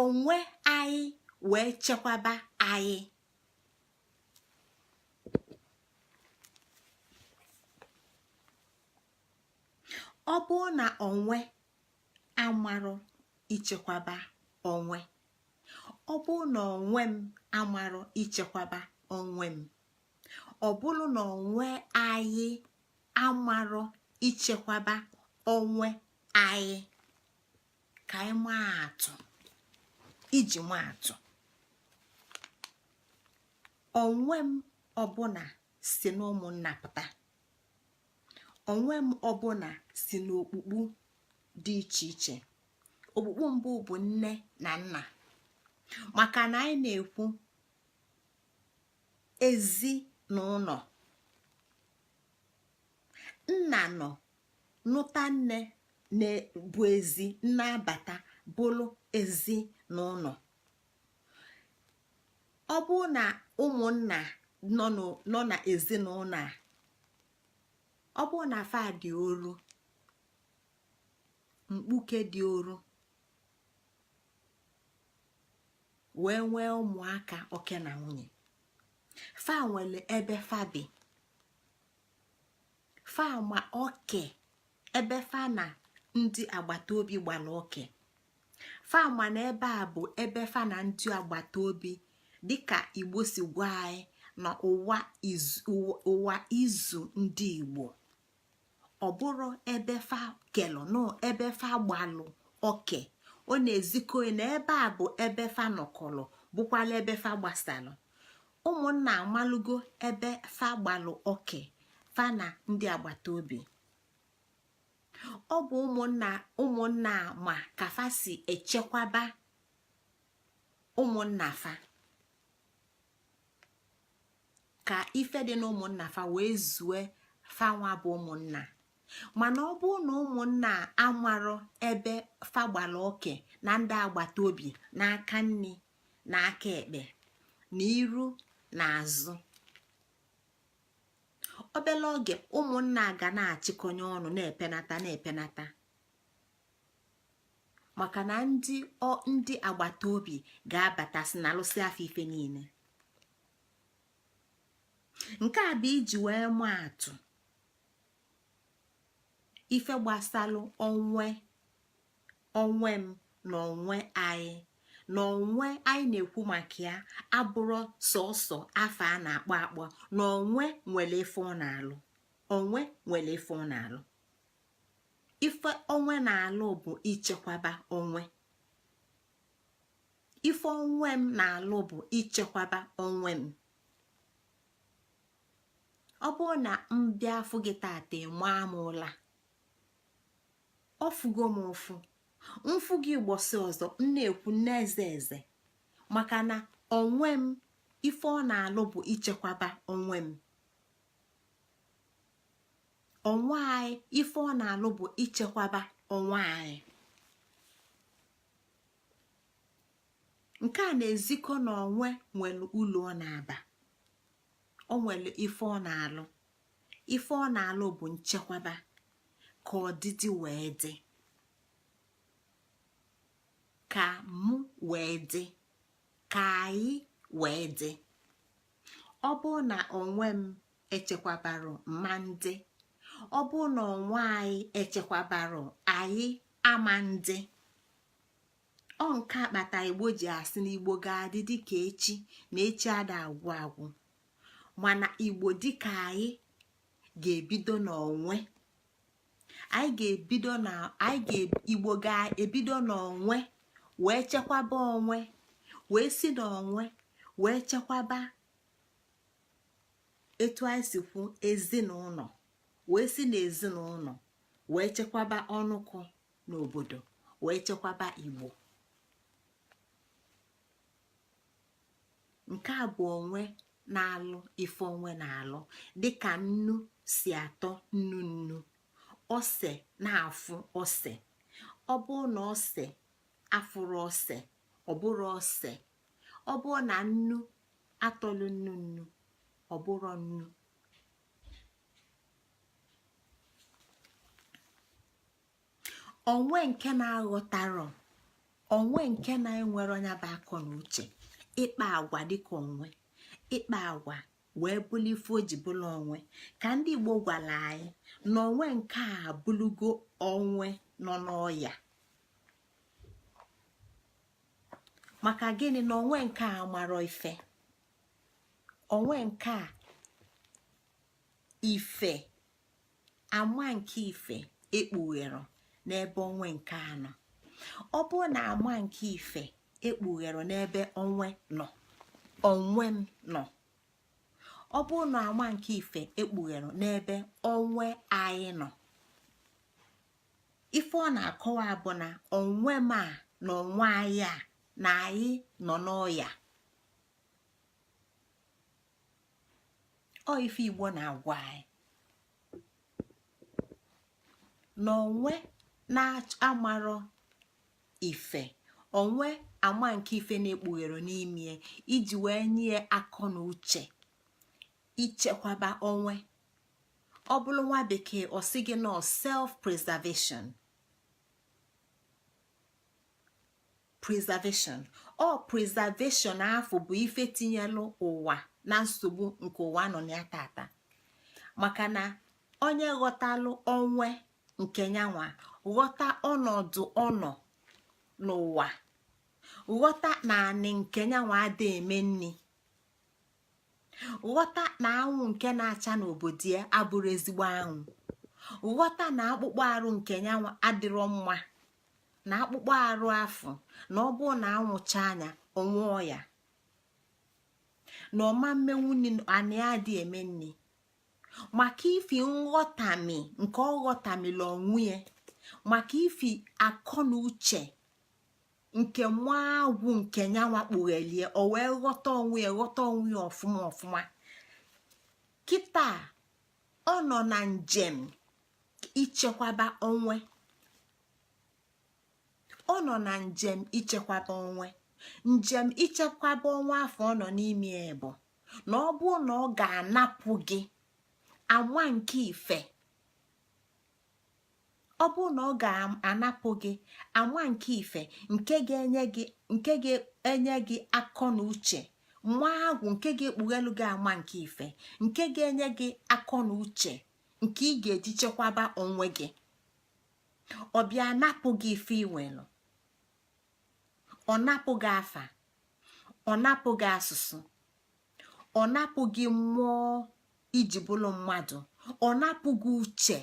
onwe anyị wee chekwaba anyị. Ọ bụrụ na onwe amarọ ichekwaba onwe, ọ bụrụ na onwe m amarọ ichekwaba onwe m, ọ bụrụ na onwe anyị amarọ ichekwaba onwe anyị, ka anyị maa atụ, iji maa atụ, onwe m ọbụla si n'ụmụnna pụta, onwe m ọbụla si n'okpukpu dị iche iche. Okpukpu mbụ bụ nne na nna, maka na anyị na-ekwu ezi na ụlọ. Nna nọ nụta nne na-bụ ezi, nnabata bụrụ ezi na ụlọ. Ọ bụrụ na ụmụnna nọ na ezinụlọ a, ọ bụrụ na fa dị oru, mkpuke dị oru, wee nwee ụmụaka oke na nwunye, fa nwere ebe fa bi, fa ma oke ebe fa na ndị agbata obi gbara oke, fa ma na ebe a bụ ebe fa na ndị agbata obi, dịka Igbo si gwa anyị na ụwa izu ndị Igbo. Ọ bụrụ ebe fa kelụ no ebe fa gbalụ oke, ọ na-ezikọ na ebe a bụ ebe fa nọkọlụ, bụkwala ebe fa gbasalụ. Ụmụnna amalụgo ebe fa gbalụ oke fa na ndị agbata obi. Ọ bụ ụmụnna ma ka fa si echekwaba ụmụnna fa, ka ife dị na ụmụnna fa wee zue fa nwa bụ ụmụnna. Mana ọ bụrụ na ụmụnna amarọ ebe fa gbara oke na ndị agbata obi, n'aka nni na aka ekpe, na iru na azụ, obele oge ụmụnna ga na-achịkọnye ọnụ, na-epenata, maka na ndị agbata obi ga-abatasị na alụsị afọ ife niile. Nke a bụ iji wee maa atụ ife gbasalụ onwe m na onwe anyị. Na onwe anyị na-ekwu maka ya abụrụ sọsọ afọ a na-akpọ akpọ, na onwe nwere ife ọ na-alụ, onwe nwere ife ọ na-alụ. Ife onwe na-alụ bụ ichekwaba onwe, ife onwe m na-alụ bụ ichekwaba onwe m. Ọ bụrụ na m bịa afụ gị tata maa m ụla, ọfụgo m ụfụ, mfụ gị gbọsị ọzọ m na-ekwu n'eze eze, maka na onwe m ife ọ na-alụ bụ ichekwaba onwe m. Onwe anyị ife ọ na-alụ bụ ichekwaba onwe anyị. Nke a na-ezikọ na onwe nwere ụlọ ọ na-aba, o nwere ife ọ na-alụ, ife ọ na-alụ bụ nchekwaba, ka ọdịdị wee dị, ka mụ wee dị, ka anyị wee dị. Ọ bụrụ na onwe m echekwabarụ mma ndị, ọ bụrụ na onwe anyị echekwabarụ anyị ama ndị. Ọ nke akpata Igbo ji asị na Igbo ga-adị dịka echi, na echi ada agwụ agwụ. Mana Igbo dịka anyị ga-ebido n'onwe, Igbo ga-ebido n'onwe wee chekwaba onwe, wee si n'onwe wee chekwaba etu anyị si kwu ezinụlọ, wee si n'ezinụlọ wee chekwaba ọnụkọ n'obodo, wee chekwaba Igbo. Nke a bụ onwe na-alụ ife onwe na-alụ, dịka nnu si atọ nnu, ose na-afụ ose. Ọ bụrụ na ose afụrụ ose, ọ bụrụ ose. Ọ bụrụ na nnu atọlụ nnu nnu ọ bụrụ nnu. Onwe nke na-aghọtarọ, onwe nke na-enwere onye bụ akọ na uche ịkpa agwa dịka onwe, ịkpa agwa wee bụrụ ife o ji bụrụ onwe. Ka ndị Igbo gwara anyị na onwe nke a bụlugo onwe nọ n'ọya. Maka gịnị na onwe nke a marọ ife? Onwe nke a ife, ama nke ife ekpughere n'ebe onwe nke a nọ. Ọ bụrụ na ama nke ife ekpughere n'ebe onwe nọ, onwe m nọ. Ọ bụrụ na ama nke ife ekpughere n'ebe onwe anyị nọ, ife ọ na-akọwa bụ na onwe m a na onwe anyị a na anyị nọ n'ọya. Ọ ife Igbo na-agwa anyị na onwe na-amarọ ife, onwe ama nke ife na-ekpughere n'ime iji wee nye akọ na uche ichekwaba onwe. Ọ bụrụ nwa bekee ọ sị gị nọ self preservation. Preservation ọ preservation afọ bụ ife tinyelụ ụwa na nsogbu nke ụwa nọ na ya tata. Maka na onye ghọtalụ onwe nke nyanwa ghọta ọnọdụ ọnọ n'ụwa, ghọta na anị nke nyanwa ada eme nni, ghọta na anwụ nke na-acha n'obodo ya abụrụ ezigbo anwụ, ghọta na akpụkpọ arụ nke nyanwa adịrọ mma, na akpụkpọ arụ afọ na ọ bụ na anwụcha anya onwe ọya, na ọma mmenwu anị adị eme nni. Maka ifi nghọtami nke ọ ghọtamila onwe ya, maka ifi akọ na uche nke nwa agwụ nke nyanwa kpughelie o wee ghọta onwe ya, ghọta onwe ya ọfụma ọfụma. Kịta ọ nọ na njem ichekwaba onwe, ọ nọ na njem ichekwaba onwe. Njem ichekwaba onwe afọ ọ nọ n'ime ya bụ na ọ bụ na ọ ga-anapụ gị ama nke ife. Ọ bụ na ọ ga-anapụ gị ama nke ife nke ga-enye gị akọ na uche, nwa agwụ nke ga-ekpughelu gị ama nke ife, nke ga-enye gị akọ na uche nke ị ga-eji chekwaba onwe gị. Ọ bịa napụ gị ife inwelu, ọ napụ gị afa, ọ napụ gị asụsụ, ọ napụ gị mmụọ iji bụrụ mmadụ, ọ napụ gị uche,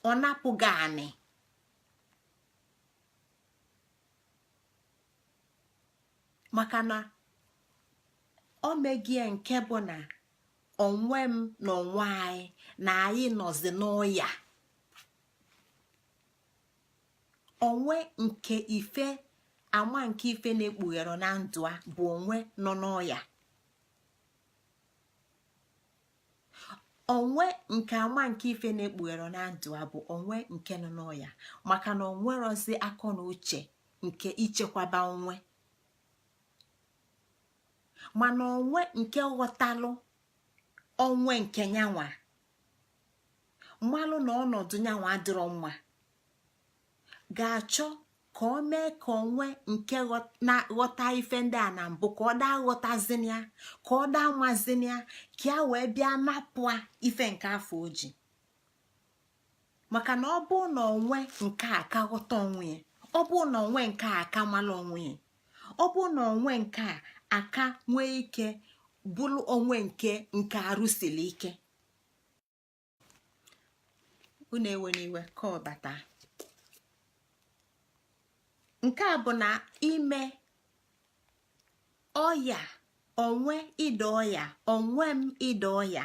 ọ napụ gị anị. Maka na o megie nke bụ na onwe m na onwe anyị na anyị nọzi n'ọya. Onwe nke ife, ama nke ife na-ekpughere na ndụ a bụ onwe nọ n'ọya. Onwe nke ama nke ife na-ekpughere na ndụ a bụ onwe nke nọ n'ọya. Maka na onwerozi akọ na uche nke ichekwaba onwe. Mana onwe nke ghọtalụ onwe nke nyanwa, mmalụ na ọnọdụ nyanwa adịrọ mma, ga-achọ ka o mee ka onwe nke na-ghọta ife ndị a na mbụ ka ọ daa ghọtazinia, ka ọ daa mazinia, ka ya wee bịa napụ ife nke afọ oji. Maka na ọ bụ na onwe nke a ka ghọta onwe ya, ọ bụ na onwe nke a aka mala onwe ya, ọ bụ na onwe nke a aka nwee ike bụrụ onwe nke arụsili ike. Unu ewe n'iwe ka ọ bata. Nke a bụ na ime ọya, onwe ịda ọya, onwe m ịda ọya,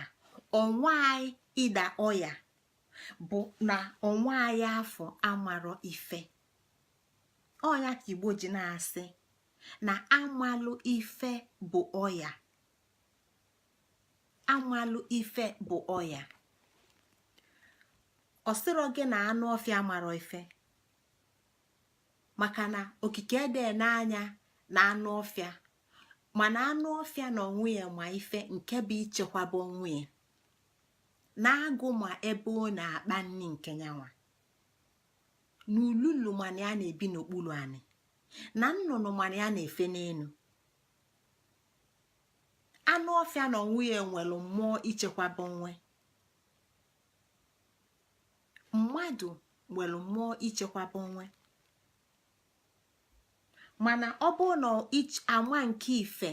onwe anyị ịda ọya bụ na onwe anyị afọ amarọ ife. Ọya ka Igbo ji na-asị na amalụ ife bụ ọya, amalụ ife bụ ọya. Ọ sịrọ gị na anụ ọfịa amarọ ife, maka na okike ede n'anya na anụ ọfịa mana anụ ọfịa na onwe ya ma ife nke bụ ichekwaba onwe ya na-agụ ma ebe ọ na-akpa nri nke nyanwa n'ululu mana ya na-ebi n'okpuru anị na nnụnụ mana ya na-efe n'elu. Anụ ọfịa na onwe ya nwere mmụọ ichekwaba onwe, mmadụ nwere mmụọ ichekwaba onwe. Mana ọ bụ na ama nke ife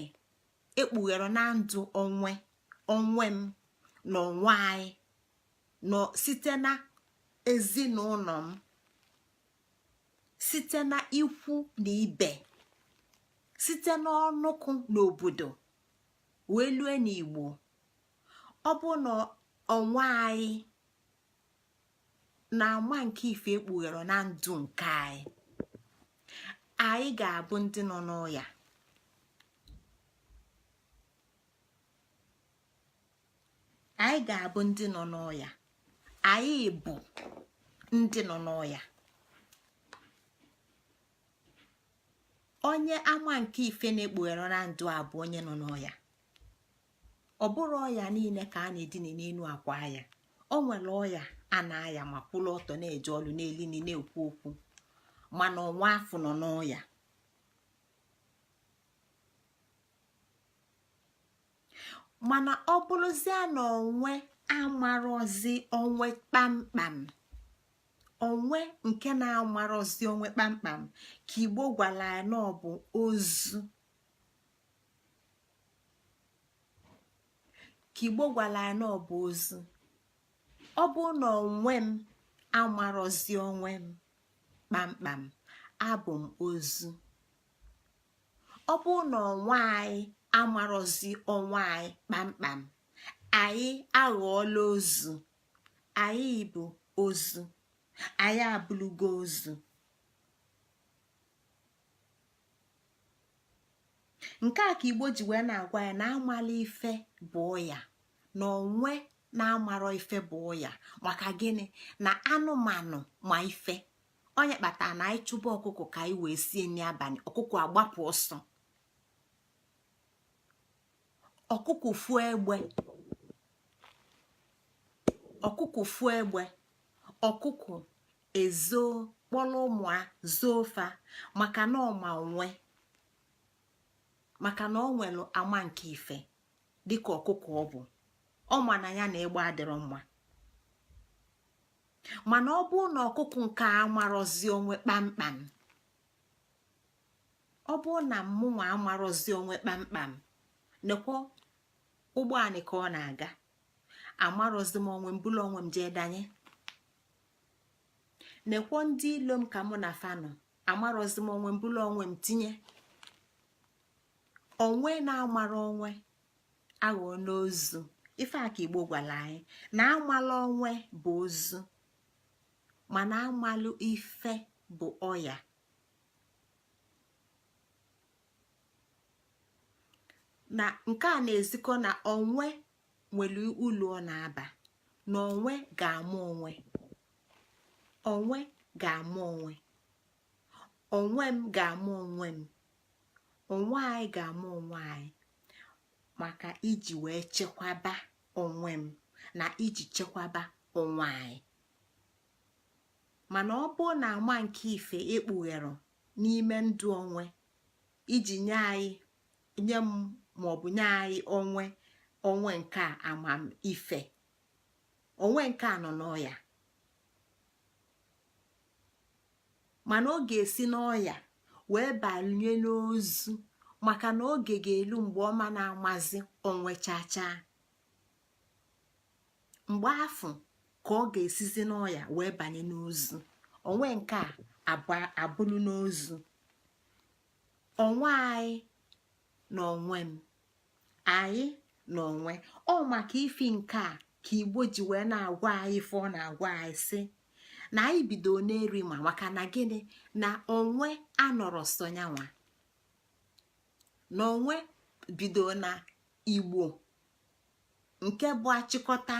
ekpughere na ndụ onwem na onwe anyị nọ site na ezinụlọ m, site na ikwu na ibe, site n'ọnụkụ n'obodo wee lue n'Igbo. Ọ bụ na onwe anyị na-ama nke ife ekpughere na ndụ nke anyị ga-abụ ndị nọ n'ọya. Anyị ga-abụ ndị nọ n'ọya. Anyị bụ ndị nọ n'ọya. Onye ama nke ife na-ekpughere na ndụ a bụ onye nọ n'ọya. Ọ bụrụ ọya niile ka a na-edina n'elu akwa ya. O nwere ọya a na-aya ma kwụrụ ọtọ na-eje ọlụ n'elini na-ekwu okwu, mana ọnwa afọ nọ n'ọya. Mana ọ bụrụzie na onwe amarọzi onwe kpamkpam, onwe nke na-amarọzi onwe kpamkpam ka Igbo gwara ya na ọ bụ ozu, ka Igbo gwara ya na ọ bụ ozu. Ọ bụ na onwe m amarọzi onwe m kpamkpam, abụ m ozu. Ọ bụ na onwe anyị amarọzi onwe anyị kpamkpam, anyị aghọọla ozu. Anyị bụ ozu, anyị abụlụgo ozu. Nke a ka Igbo ji wee na-agwa ya na amala ife bụ ọya, na onwe na-amarọ ife bụ ọya. Maka gịnị? Na anụmanụ ma ife. Onye kpatara na anyị chụba ọkụkọ ka anyị wee sie nri abalị, ọkụkọ agbapụ ọsọ. Ọkụkọ fuo egbe, ọkụkọ fuo egbe, ọkụkọ ezo kpọrọ ụmụ zofa maka na ọma onwe, maka na ọ nwere ama nke ife dịka ọkụkọ ọ bụ. Ọ ma na ya na egbe adịrọ mma. Mana ọ bụ na ọkụkọ nke amarọzi onwe kpamkpam, ọ bụ na mmụnwa amarọzi onwe kpamkpam, nekwa ụgbọ anị ka ọ na-aga, amarọzi m onwe m bụla onwe m jee danye. Nekwa ndị ilo m ka mụ na fanọ, amarọzi m onwe m bụla onwe m tinye. Onwe na-amara onwe aghọọ n'ozu. Ife a ka Igbo gwara anyị na amala onwe bụ ozu, mana amalụ ife bụ ọya. Na nke a na-ezikọ na onwe nwere ụlọ ọ na-aba, na onwe ga-amụ onwe, onwe ga-amụ onwe, onwe m ga-amụ onwe m, onwe anyị ga-amụ onwe anyị, maka iji wee chekwaba onwe m na iji chekwaba onwe anyị. Mana ọ bụ na ama nke ife ekpughere n'ime ndụ onwe iji nye anyị, nye m maọbụ nye anyị onwe nke a amam ife, onwe nke a nọ n'ọya. Mana ọ ga-esi n'ọya wee banye n'ozu, maka na oge ga-elu mgbe ọma na-amazi onwe chachaa. Mgbe afọ ka ọ ga-esizi n'ọya wee banye n'ozu, onwe nke a abụrụ n'ozu. Onwe anyị na onwe m, anyị na onwe. Ọ maka ifi nke a ka Igbo ji wee na-agwa anyị ife ọ na-agwa anyị sị na anyị bido n'eri ma, maka na gịnị? Na onwe anọrọ sonyanwa, na onwe bido na Igbo nke bụ achịkọta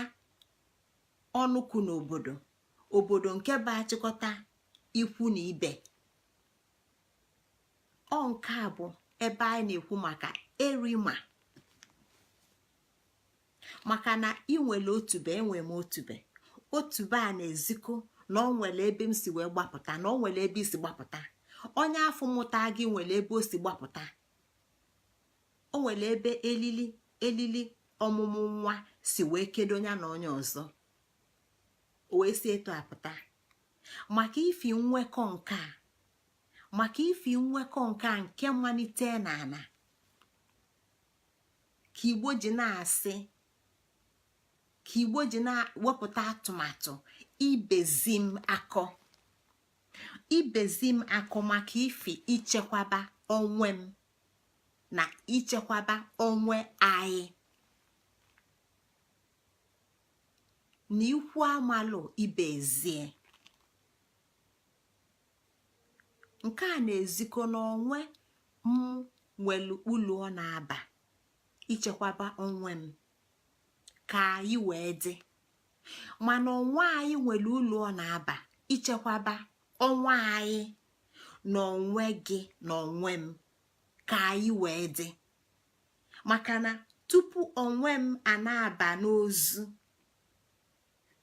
ọnụkụ n'obodo, obodo nke bụ achịkọta ikwu na ibe. Ọ nke a bụ ebe anyị na-ekwu maka erima, maka na ị nwere otube, enwe m otube. Otube a na-ezikọ na ọ nwere ebe m si wee gbapụta, na ọ nwere ebe isi gbapụta. Onye afọ mụta gị nwere ebe o si gbapụta. O nwere ebe elili ọmụmụ nwa si wee kedo ya na onye ọzọ, o wee si eto apụta. Maka ifi nwekọ nke a, maka ifi nwekọ nke a nke mmalite n'ala, ka Igbo ji na-asị, ka Igbo ji na-wepụta atụmatụ ibezi m akọ, ibezi m akọ, maka ifi ichekwaba onwe m na ichekwaba onwe anyị. Na ikwu amalụ ibezie, nke a na-ezikọ n'onwe m nwelu ụlọ ọ na-aba ichekwaba onwe m ka anyị wee dị, mana onwe anyị nwere ụlọ ọ na-aba ichekwaba onwe anyị na onwe gị na onwe m ka anyị wee dị. Maka na tupu onwe m a na-aba n'ozu,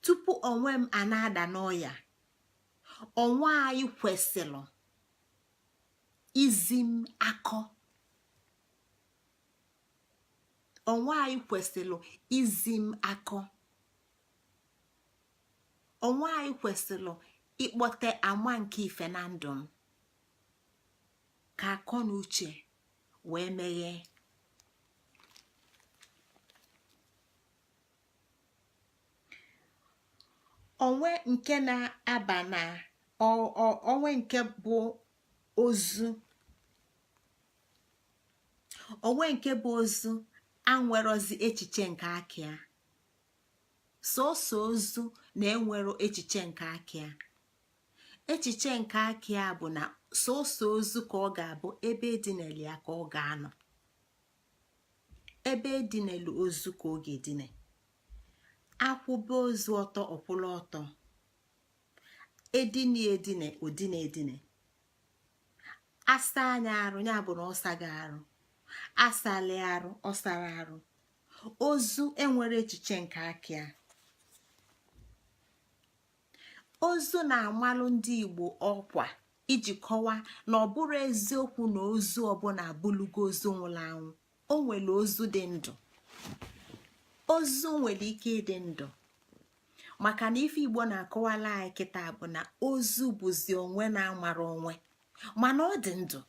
tupu onwe m a na-ada n'ọya, onwe anyị kwesịrị izi m akọ, onwe anyị kwesịrị izi m akọ, onwe anyị kwesịrị ịkpọte ama nke ife na ndụ m ka akọ na uche wee meghee. Onwe nke na-aba na onwe nke bụ ozu, onwe nke bụ ozu anwerozi echiche nke akịa, sọsọ ozu na-enwero echiche nke akịa. Echiche nke akịa bụ na sọsọ ozu ka ọ ga-abụ ebe edinelu ya ka ọ ga-anọ, ebe edinelu ozu ka ọ ga-edine. Akwụba ozu ọtọ ọkwụla ọtọ, edine odine edine. Asa anya arụ, ya bụ na ọ saghị arụ. Asali arụ, ọ sara arụ. Ozu enwere echiche nke akịa. Ozu na-amalụ ndị Igbo ọkwa iji kọwaa na ọ bụrụ eziokwu na ozu ọbụla abụlugo ozu nwụrụ anwụ. O nwere ozu dị ndụ. Ozu nwere ike ịdị ndụ, maka na ife Igbo na-akọwala anyị kịta bụ na ozu bụzi onwe na-amara onwe, mana ọ dị ndụ,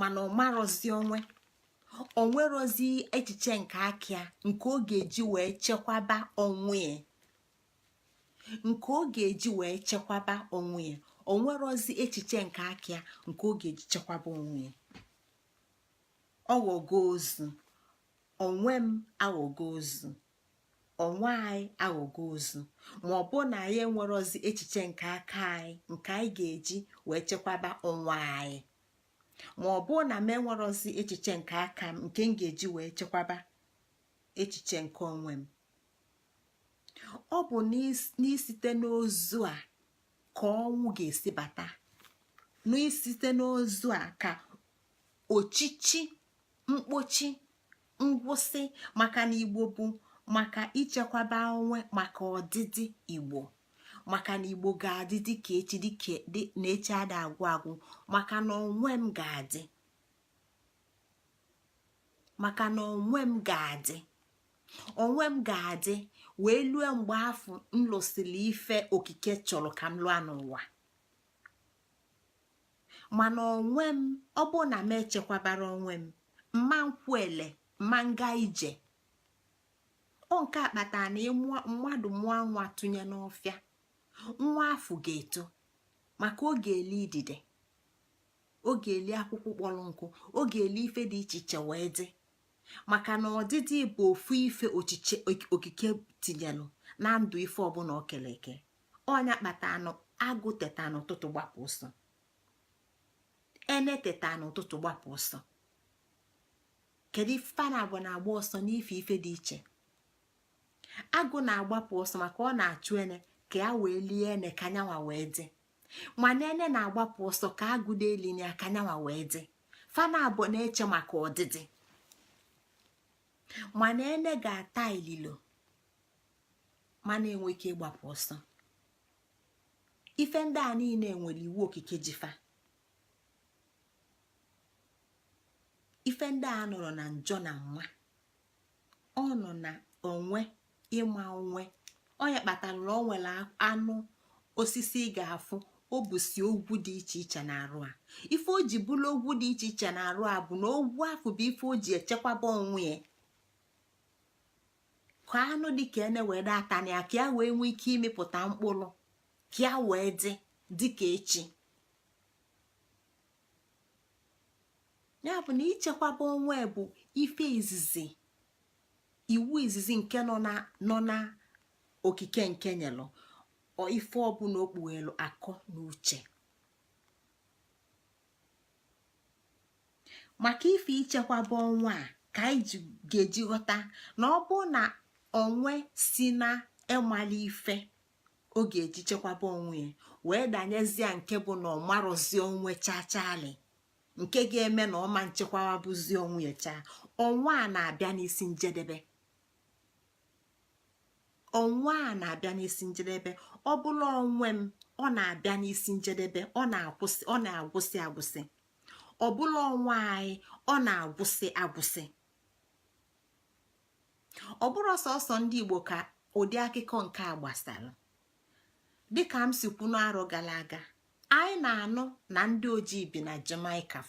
mana ọ marọzi onwe. O nwerozi echiche nke akịa nke ọ ga-eji wee chekwaba onwe, nke ọ ga-eji wee chekwaba onwe. O nwerozi echiche nke akịa nke ọ ga-eji chekwaba onwe. Ọ ghọgo ozu. Onwe m aghọgo ozu, onwe anyị aghọgo ozu. Ma ọ bụ na anyị enwerozi echiche nke aka anyị nke anyị ga-eji wee chekwaba onwe anyị, ma ọ bụ na m enwerozi echiche nke aka m nke m ga-eji wee chekwaba echiche nke onwe m, ọ bụ n'isite n'ozu a ka ọnwụ ga-esi bata. N'isite n'ozu a ka ochichi, mkpochi, ngwụsị, maka na Igbo bụ maka ichekwaba onwe, maka ọdịdị Igbo, maka na Igbo ga-adị dịka echi, dịka na echi ada agwụ agwụ, maka na onwe m ga-adị, maka na onwe m ga-adị, onwe m ga-adị wee lue mgbe afọ m lụsịrị ife okike chọrọ ka m lụọ n'ụwa. Mana onwe m, ọ bụ na m echekwabara onwe m, mma nkwuele, mma nga ije. Ọ nke akpata na mmadụ mụọ nwa tụnye n'ọfịa, nwa afọ ga-eto, maka oge eli idide, oge eli akwụkwọ kpọrọ nkụ, oge eli ife dị iche iche wee dị, maka na ọdịdị bụ ofu ife ochiche okike tinyelụ na ndụ ife ọbụla o kere eke. Ọnya kpata anụ agụ teta n'ụtụtụ gbapụ ọsọ, ene teta n'ụtụtụ gbapụ ọsọ. Kedu ife na abụ na-agba ọsọ n'ife ife dị iche? Agụ na-agbapụ ọsọ maka ọ na-achụ ene ka ya wee lie ene ka nyanwa wee dị, mana ene na-agbapụ ọsọ ka agụ na-eli ya ka nyanwa wee dị. Fana abụ na-eche maka ọdịdị. mana ene ga-ata ililo mana enwe ike ịgbapụ ọsọ. Ife ndị a niile nwere iwu okike jifa. Ife ndị a nọrọ na njọ na nwa, ọ nọ na onwe ịma onwe. Onye kpatara na o nwere anụ osisi ị ga-afụ o busi ogwu dị iche iche na-arụ a. Ife o ji bụrụ ogwu dị iche iche na-arụ a bụ na ogwu afọ bụ ife o ji echekwaba onwe ya, ka anụ dị ka ene wee data na ya, ka ya wee nwee ike imepụta mkpụrụ, ka ya wee dị ka echi. Ya bụ na ichekwaba onwe bụ ife izizi, iwu izizi nke nọ na okike nke nyelụ ife ọbụla okpughelu akọ na uche. Maka ife ichekwaba ọnwa a ka anyị ga-eji ghọta na ọ bụ na onwe si na ịmali ife ọ ga-eji chekwaba onwe ya wee danyezie nke bụ na ọ marụzi onwe chachali, nke ga-eme na ọma nchekwaba bụzi onwe ya chaa. Ọnwa a na-abịa n'isi njedebe. Ọnwa a na-abịa n'isi njedebe. Ọ bụla onwe m, ọ na-abịa n'isi njedebe, ọ na-agwụsị agwụsị. Ọ bụla ọnwa anyị, ọ na-agwụsị agwụsị. Ọ bụrụ sọsọ ndị Igbo ka ụdị akụkọ nke a gbasara. Dịka m si kwu n'arọ gara aga, anyị na-anụ na ndị ojii bi na Jamaica.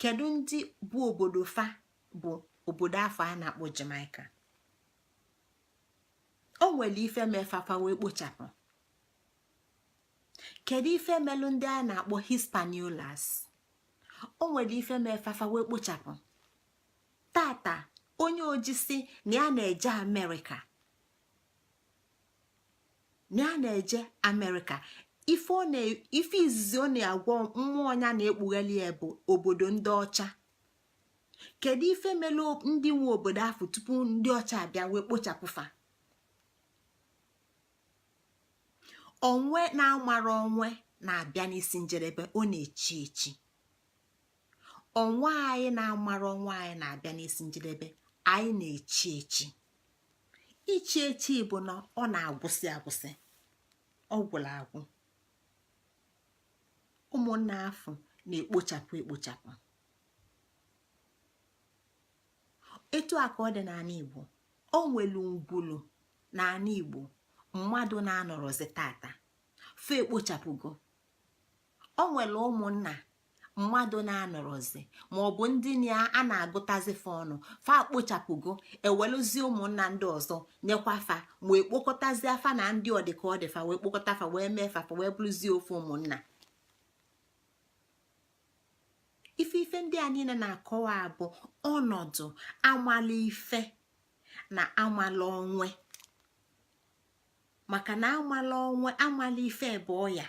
Kedu ndị bụ obodo fa bụ obodo afọ a na-akpọ Jamaica? O nwere ife mefafa wee kpochapụ. Kedu ife melụ ndị a na-akpọ Hispaniolas? O nwere ife mefafa wee kpochapụ. Tata onye oji si na ya na-eje Amerịka, na ya na-eje Amerịka, ife izizi ọ na-agwọ mmụọ ya na-ekpugheli ya bụ obodo ndị ọcha. Kedu ife melụ ndị nwe obodo ahụ tupu ndị ọcha abịa wee kpochapụfa? Onwe na-amara onwe na-abịa n'isi njedebe, ọ na-echi echi. Onwe anyị na-amara onwe anyị na-abịa n'isi njedebe, anyị na-echi echi. Ichi echi bụ na ọ na-agwụsị agwụsị, ọ gwụrụ agwụ. Ụmụnna afọ na-ekpochapụ ekpochapụ. Etu a ka ọ dị n'ala Igbo. O nwelu ngwulu n'ala Igbo mmadụ na-anọrọzi tata fe ekpochapụgo. O nwere ụmụnna mmadụ na-anọrọzi maọbụ ndị a na-agụtazi fa ọnụ fa akpochapụgo, eweluzie ụmụnna ndị ọzọ nyekwa fa, ma ekpokọtazi afa na ndị ọdịka ọdịfa wee kpokọta fa wee mee fa wee bụrụzie ofu ụmụnna. Ife ndị a niile na-akọwa bụ ọnọdụ amala ife na amala onwe. Maka na amala onwe amala ife bụ ọya,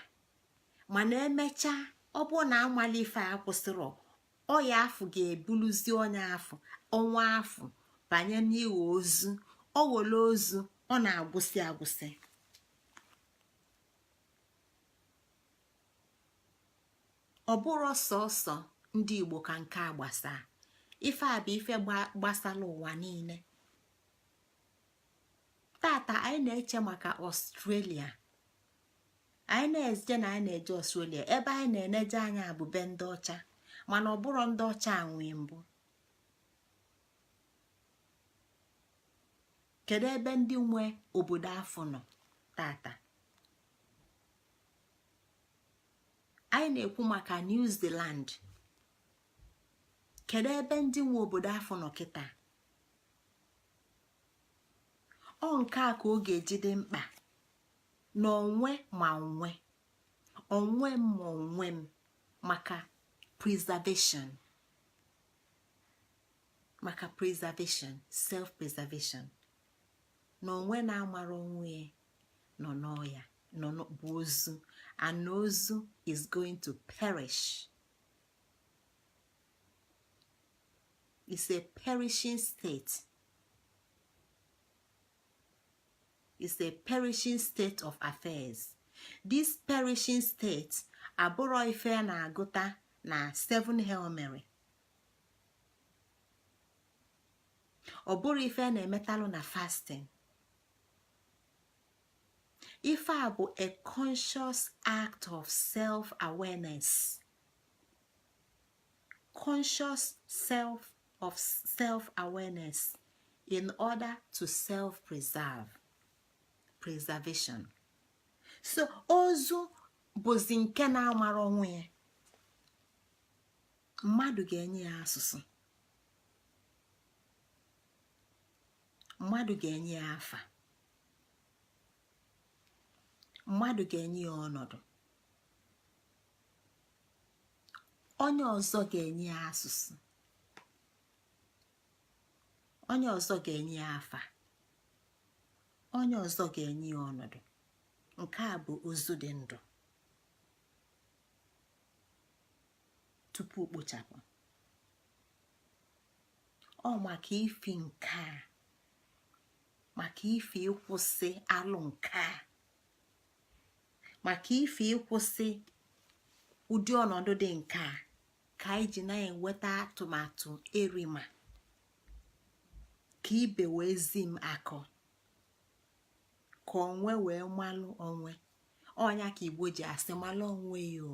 mana emechaa ọ bụ na amala ife a kwụsịrị, ọya afụ ga-ebuluzi onye afụ, ọnwa afụ banye n'iwe ozu. Ọ were ozu, ọ na-agwụsị agwụsị. Ọ bụrụ sọsọ ndị Igbo ka nke a gbasaa. Ife a bụ ife gbasara ụwa niile. Tata anyị na-eche maka Australia. Anyị na-eje na anyị na-eje Australia, ebe anyị na-eneje anya bụ be ndị ọcha, mana ọ bụrụ ndị ọcha nwe mbụ. Kedu ebe ndị nwe obodo afọ nọ tata? Anyị na-ekwu maka New Zealand. Kedu ebe ndị nwe obodo afọ nọ kịta? Ọ nke a ka ọ ga-eji dị mkpa na onwe ma onwe, onwe m ma onwe m, maka preservation, self preservation. Na onwe na-amara onwe nọ n'ọya, bụ ozu, and ozu is going to perish. It's a perishing state. It's a perishing state of affairs. This perishing state abụrụ ife na-agụta na 7 Hail Mary. ọ bụrụ ife na-emetalụ na fasting. Ife a bụ a conscious act of self-awareness, conscious self-awareness in order to preservation. So ozu bụzi nke na-amara onwe ya. Mmadụ ga-enye ya asụsụ, mmadụ ga-enye ya afa, mmadụ ga-enye ya ọnọdụ, onye ọzọ ga-enye ya asụsụ, onye ọzọ ga-enye ya afa, onye ọzọ ga-enye ya ọnọdụ. Nke a bụ ozu dị ndụ tupu kpochapụ. Ọ maka ifi nke a, maka ifi ịkwụsị alụ nke a, maka ifi ịkwụsị ụdị ọnọdụ dị nke a, ka anyị ji na-enweta atụmatụ erima ka ibe wee zi m akọ, ka onwe wee malụ onwe. Ọnya ka Igbo ji asị malụ onwe ya,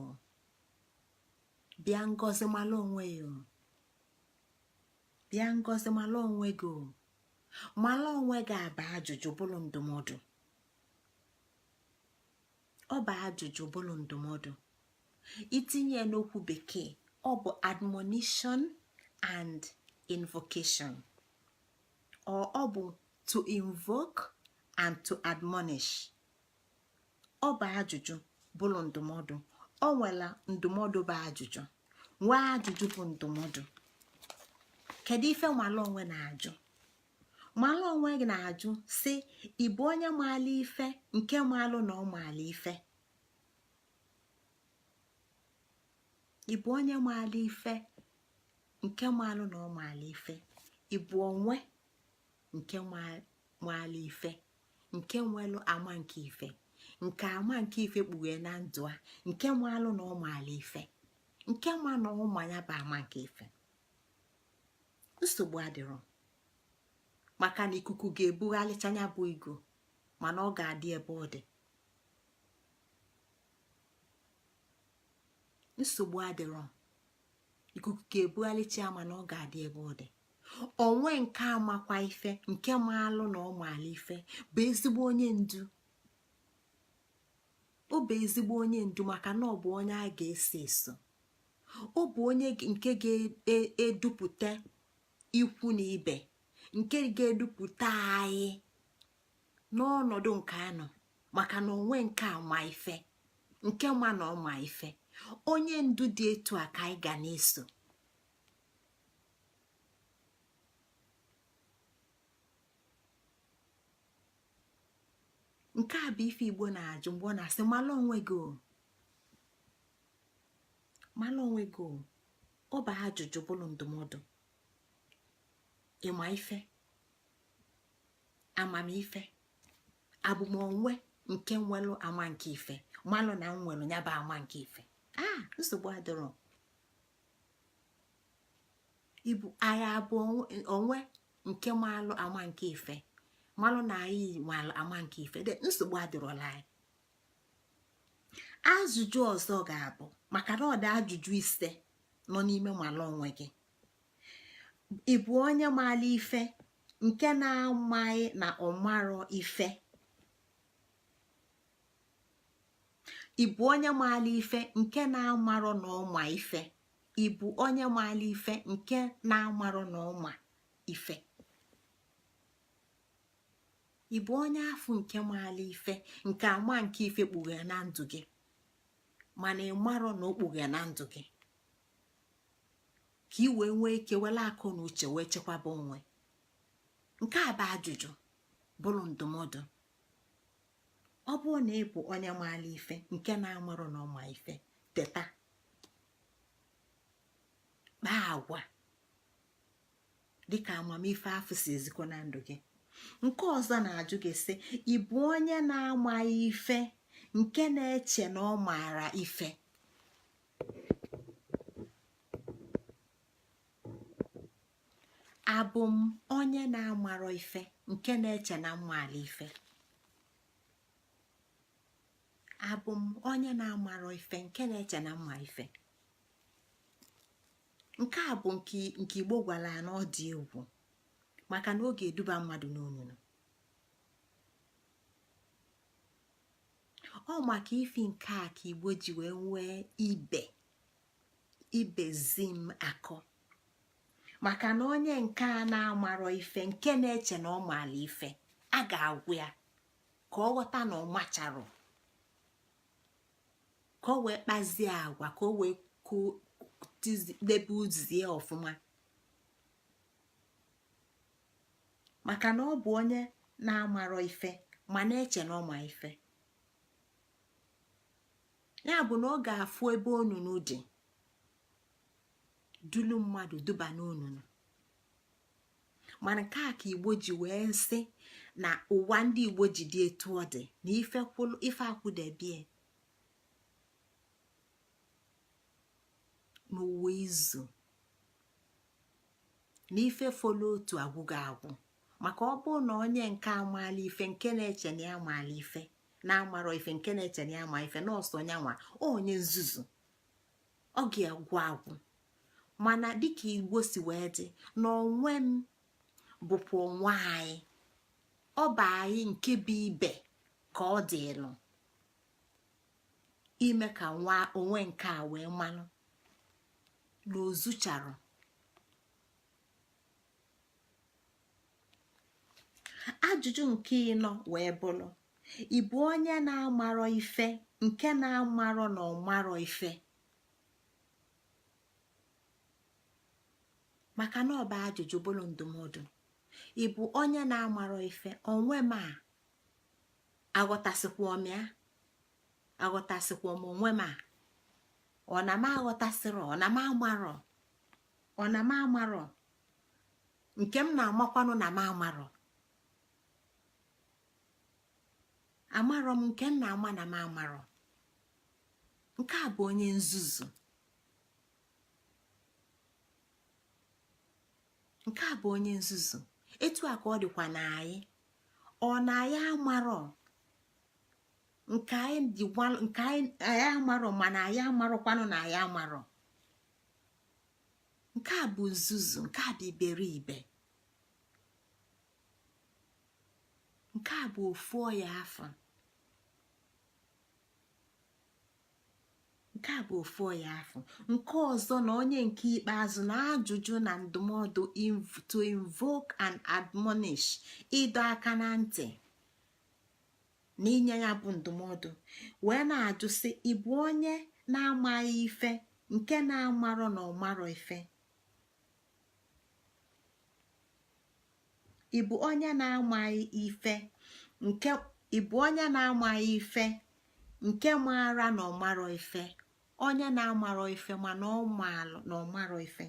bịa ngozi malụ onwe ya, bịa ngozi malụ onwe gị, malụ onwe gị. Aba ajụjụ bụrụ ndụmọdụ, ọ bụ ajụjụ bụrụ ndụmọdụ. Itinye n'okwu bekee, ọ bụ admonition and invocation, ọ bụ to invoke and to admonish. Ọ bụ ajụjụ bụrụ ndụmọdụ. O nwere ndụmọdụ bụ ajụjụ, nwee ajụjụ bụ ndụmọdụ. Kedu ife nwale onwe na-ajụ? Nwale onwe gị na-ajụ sị, ị bụ onye maala ife nke maalụ na ọ maala ife? Ị bụ onye maala ife nke maalụ na ọ maala ife? Ị bụ onwe nke maala ife, nke nwelụ ama nke ife, nke ama nke ife kpughe na ndụ a, nke maalụ na ọ maala ife, nke ma na ụma ya bụ ama nke ife? Nsogbu adịrọ, maka na ikuku ga-ebugharịcha ya bụ igo, mana ọ ga-adị ebe ọ dị. Nsogbu adịrọ, ikuku ga-ebugharịcha ya, mana ọ ga-adị ebe ọ dị. Onwe nke amakwa ife, nke maalụ na ọ maala ife bụ ezigbo onye ndu. Ọ bụ ezigbo onye ndu, maka na ọ bụ onye a ga-eso eso. Ọ bụ onye nke ga-edupụta ikwu na ibe, nke ga-edupụta anyị n'ọnọdụ nke anọ, maka na onwe nke ama ife, nke ma na ọ ma ife. Onye ndu dị etu a ka anyị ga na-eso. Nke a bụ ife Igbo na-ajụ mgbe ọ na-asị malụ onwe gị, malụ onwe gị. Ọ bụ ajụjụ bụrụ ndụmọdụ. Ịma ife, amamife, abụmonwe nke nwelụ ama nke ife, malụ na nwelụ ya bụ ama nke ife. Nsogbu adịrọ. Ibu anyị abụ onwe nke malụ ama nke ife, malụ na anyị malụ ama nke ife, de nsogbu adịrọla anyị. Ajụjụ ọzọ ga-abụ, maka na ọ dị ajụjụ ise nọ n'ime malụ onwe gị. Ị bụ onye maala ife nke na-amaghị na ọmarọ ife? Ị bụ onye maala ife nke na-amarọ na ọma ife? Ị bụ onye maala ife nke na-amarọ na ọma ife? Ị bụ onye afọ nke maala ife nke ama nke ife kpughe na ndụ gị, mana ị marọ na o kpughe na ndụ gị, ka ị wee nwee ike were akụ na uche wee chekwaba onwe? Nke a bụ ajụjụ bụrụ ndụmọdụ. Ọ bụrụ na ị bụ onye maala ife nke na-amarọ na ọma ife, teta, kpaa agwa dịka amamife afụ si ezikọ na ndụ gị. Nke ọzọ na-ajụ gị sị, ị bụ onye na-amaghị ife nke na-eche na ọ maara ife? abụ m onye na-amarọ ife nke na-eche na mmaala ife? Abụ m onye na-amarọ ife nke na-eche na mma ife? Nke a bụ nke Igbo gwara na ọ dị egwu, maka na ọ ga-eduba mmadụ n'onunu. Ọ maka ifi nke a ka Igbo ji wee nwee ibezim akọ, maka na onye nke a na-amarọ ife nke na-eche na ọ maala ife, a ga-agwụ ya ka ọ ghọta na ọ macharụ, ka o wee kpazie agwa, ka o wee debe uzie ọfụma, maka na ọ bụ onye na-amarọ ife ma na-eche na ọ ma ife. Ya bụ na ọ ga-afụ ebe onunu dị, dulu mmadụ duba n'onunu. Mana nke a ka Igbo ji wee sị na ụwa ndị Igbo ji dị etu ọ dị, na ife akwụdebie n'ụwa izu, na ife folo otu agwụgo agwụ. Maka ọ bụrụ na onye nke amaala ife nke na-eche na ya maala ife na-amarọ ife nke na-eche na ya ma ife, nọọsụ nyanwa onye nzuzu, ọ ga-agwụ agwụ. Mana dịka Igbo si wee dị, na onwe m bụkwa onwe anyị, ọ bụ anyị nke bụ ibe ka ọ dịlụ ime ka nwa onwe nke a wee manụ na ozucharụ. Ajụjụ nke ịnọ wee bụrụ, ị bụ onye na-amarọ ife nke na-amarọ na ọmarọ ife? Maka na ọ bụ ajụjụ bụrụ ndụmọdụ. Ị bụ onye na-amarọ ife? Onwe m aghọtasịkwa m ya, aghọtasịkwa m onwe m ọ na m aghọtasịrọ, ọ na m amarọ, ọ na m amarọ nke m na-amakwanụ na m amarọ, amarọ m nke m na-ama na m amarọ. Nke a bụ onye nzuzu. Nke a bụ onye nzuzu. Etu a ka ọ dịkwa na anyị. Ọ na anyị amarọ nke anyị amarọ, mana anyị amarọkwanụ na anyị amarọ. Nke a bụ nzuzu. Nke a bụ iberibe. Nke a bụ ofu ọya afọ. Nke a bụ ofu ọya afọ. Nke ọzọ, na onye nke ikpeazụ, na ajụjụ na ndụmọdụ, to invoke and admonish, ịdọ aka na ntị na inye ya bụ ndụmọdụ, wee na-ajụ sị, ị bụ onye na-amaghị ife nke na-amarọ na ọmarọ ife? Ị bụ onye na-amaghị ife nke ị bụ onye na-amaghị ife nke maara na ọmarọ ife? Onye na-amarọ ife mana ọ maalụ na ọmarọ ife.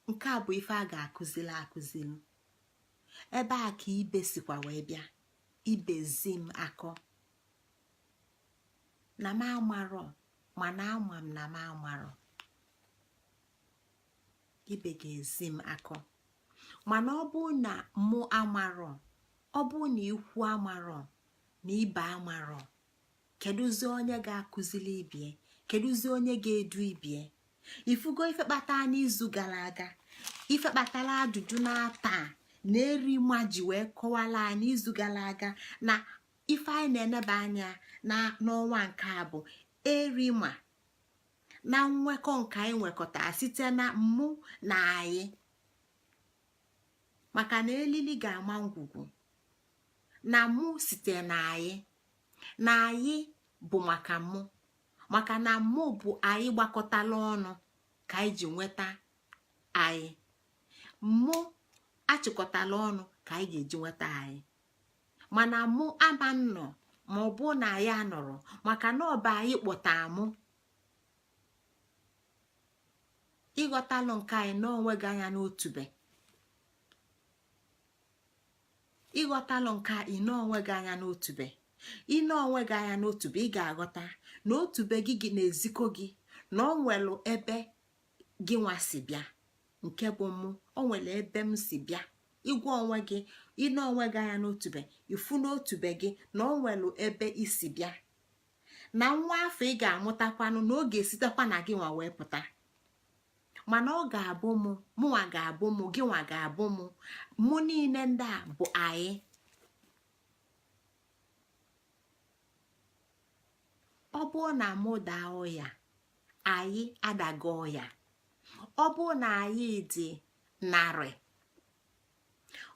Nke a bụ ife a ga-akụzili akụzili. Ebe a ka ibe sikwa wee bịa, ibezi m akọ na m amarọ mana ama m na m amarọ. Ibe ga-ezi m akọ. Mana ọ bụ na mụ amarọ, ọ bụ na ikwu amarọ na ibe amarọ, kedụzi onye ga-akụzili ibie? Kedụzi onye ga-edu ibie? Ifugo ife kpatara n'izu gara aga, ife kpatara ajụjụ na-ata na eri ma ji wee kọwala n'izu gara aga, na ife anyị na-eneba anya n'ọnwa nke a bụ erima na nwekọ nke anyị nwekọta site na mụ na anyị. Maka na elili ga-ama ngwugwu, na mụ site na anyị bụ maka mụ, maka na mụ bụ anyị gbakọtala ọnụ ka anyị ji nweta anyị. Mụ achịkọtala ọnụ ka anyị ga-eji nweta anyị. Mana mụ ama nnọ ma ọ bụ na anyị anọrọ, maka na ọba anyị kpọta mụ. Ịghọtalụ nke anyị na onweghị anya n'otube. Ịghọtalụ nke ị na onweghị anya n'otube. Ị na onweghị anya n'otube, ị ga-aghọta na otube gị na-ezikọ gị na ọ nwelụ ebe gị nwa si bịa, nke bụ mụ, o nwere ebe m si bịa. Ịgwa onwe gị ịna onwe gị anya n'otube, ifu n'otube gị na o nwere ebe isi bịa, na nwa afọ ị ga-amụtakwanụ na ọ ga-esitekwa na gị nwa wee pụta. Mana ọ ga-abụ mụnwa ga-abụ mụ, gị nwa ga-abụ mụ niile ndị a bụ anyị. Ọ bụrụ na mụ daa ọya, anyị adaga ọya. Ọ bụrụ na anyị dị narị,